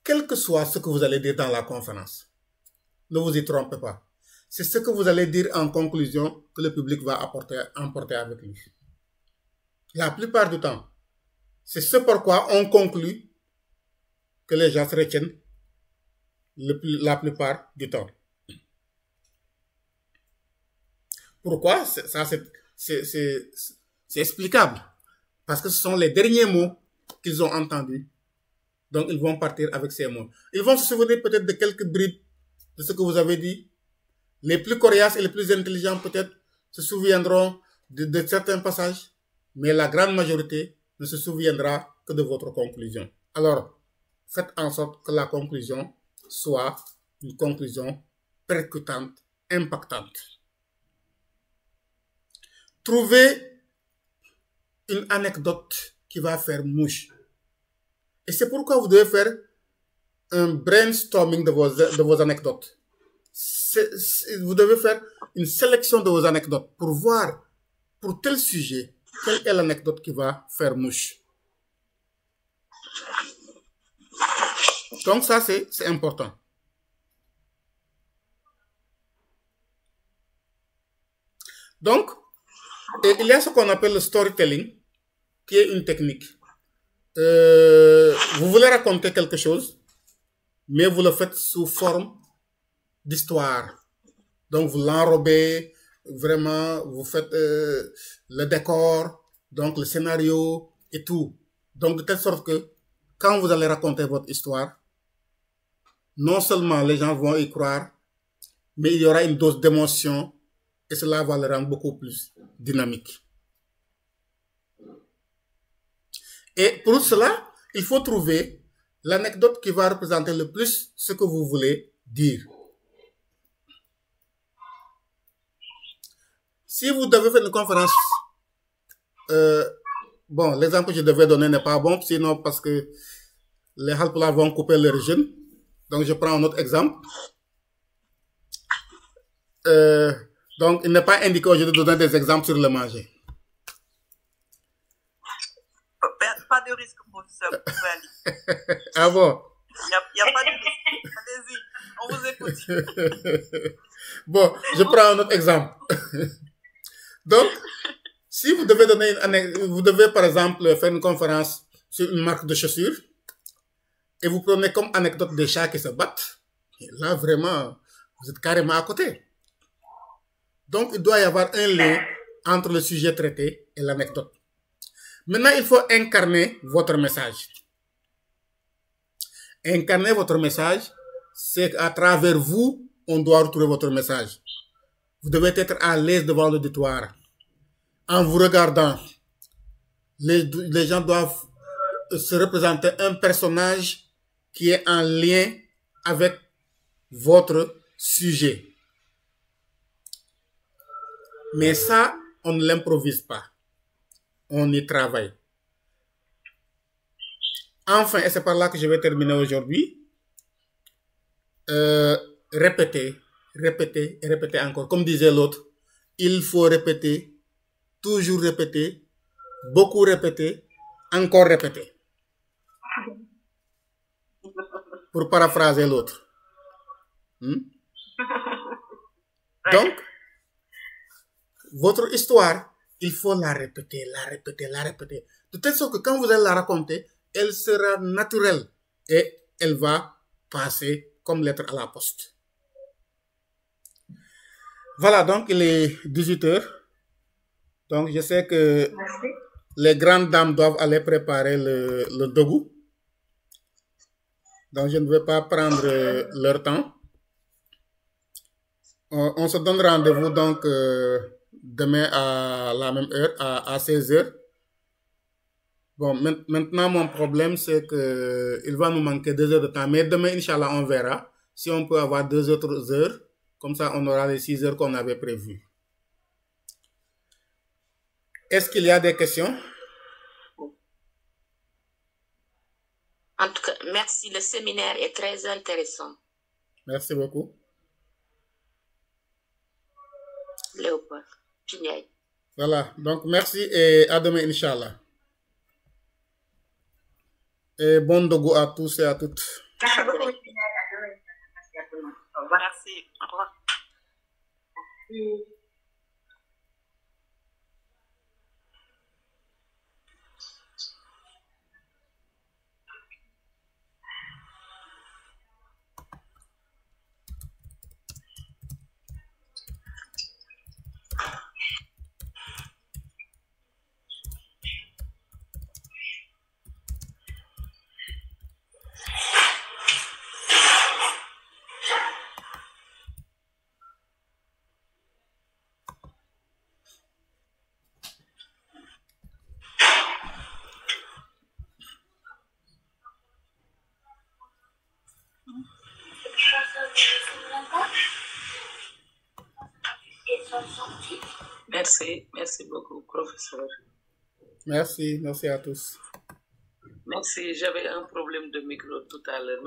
quel que soit ce que vous allez dire dans la conférence, ne vous y trompez pas. C'est ce que vous allez dire en conclusion que le public va emporter avec lui. La plupart du temps, c'est ce pourquoi on conclut que les gens se retiennent la plupart du temps. Pourquoi? Ça, c'est explicable. Parce que ce sont les derniers mots qu'ils ont entendus. Donc, ils vont partir avec ces mots. Ils vont se souvenir peut-être de quelques bribes de ce que vous avez dit. Les plus coriaces et les plus intelligents peut-être se souviendront de certains passages. Mais la grande majorité ne se souviendra que de votre conclusion. Alors, faites en sorte que la conclusion soit une conclusion percutante, impactante. Trouvez une anecdote qui va faire mouche. Et c'est pourquoi vous devez faire un brainstorming de vos anecdotes. Vous devez faire une sélection de vos anecdotes pour voir, pour tel sujet, quelle est l'anecdote qui va faire mouche. Donc ça, c'est important. Donc, Et il y a ce qu'on appelle le storytelling, qui est une technique. Vous voulez raconter quelque chose, mais vous le faites sous forme d'histoire. Donc, vous l'enrobez, vraiment, vous faites le décor, donc le scénario et tout. Donc, de telle sorte que, quand vous allez raconter votre histoire, non seulement les gens vont y croire, mais il y aura une dose d'émotion et cela va le rendre beaucoup plus dynamique. Et pour cela, il faut trouver l'anecdote qui va représenter le plus ce que vous voulez dire. Si vous devez faire une conférence, bon, l'exemple que je devais donner n'est pas bon, sinon parce que les Halpulaar vont couper leur jeûne. Donc, je prends un autre exemple. Donc, il n'est pas indiqué aujourd'hui de donner des exemples sur le manger. Pas de risque, professeur. Ah bon? Il n'y a pas de risque. Allez-y, on vous écoute. Bon, je prends un autre exemple. Donc, si vous devez donner vous devez par exemple faire une conférence sur une marque de chaussures et vous prenez comme anecdote des chats qui se battent, et là vraiment, vous êtes carrément à côté. Donc, il doit y avoir un lien entre le sujet traité et l'anecdote. Maintenant, il faut incarner votre message. Incarner votre message, c'est qu'à travers vous, on doit retrouver votre message. Vous devez être à l'aise devant l'auditoire. En vous regardant, les gens doivent se représenter un personnage qui est en lien avec votre sujet. Mais ça, on ne l'improvise pas. On y travaille. Enfin, et c'est par là que je vais terminer aujourd'hui, répéter, répéter et répéter encore. Comme disait l'autre, il faut répéter, toujours répéter, beaucoup répéter, encore répéter. Pour paraphraser l'autre. Donc, votre histoire, il faut la répéter, la répéter, la répéter. De telle sorte que quand vous allez la raconter, elle sera naturelle et elle va passer comme lettre à la poste. Voilà, donc il est 18 h. Donc je sais que les grandes dames doivent aller préparer le dogu. Donc je ne vais pas prendre leur temps. On se donne rendez-vous donc demain à la même heure, à 16 h. Bon, maintenant, mon problème, c'est que il va nous manquer 2 heures de temps. Mais demain, Inch'Allah, on verra si on peut avoir 2 autres heures. Comme ça, on aura les 6 heures qu'on avait prévues. Est-ce qu'il y a des questions? En tout cas, merci. Le séminaire est très intéressant. Merci beaucoup. Léopold. Voilà. Donc, merci et à demain, Inch'Allah. Et bon dogo à tous et à toutes. Merci beaucoup. Merci à tout le monde. Au revoir. Merci. Au revoir. Merci. Merci beaucoup, professeur. Merci à tous. Merci, j'avais un problème de micro tout à l'heure.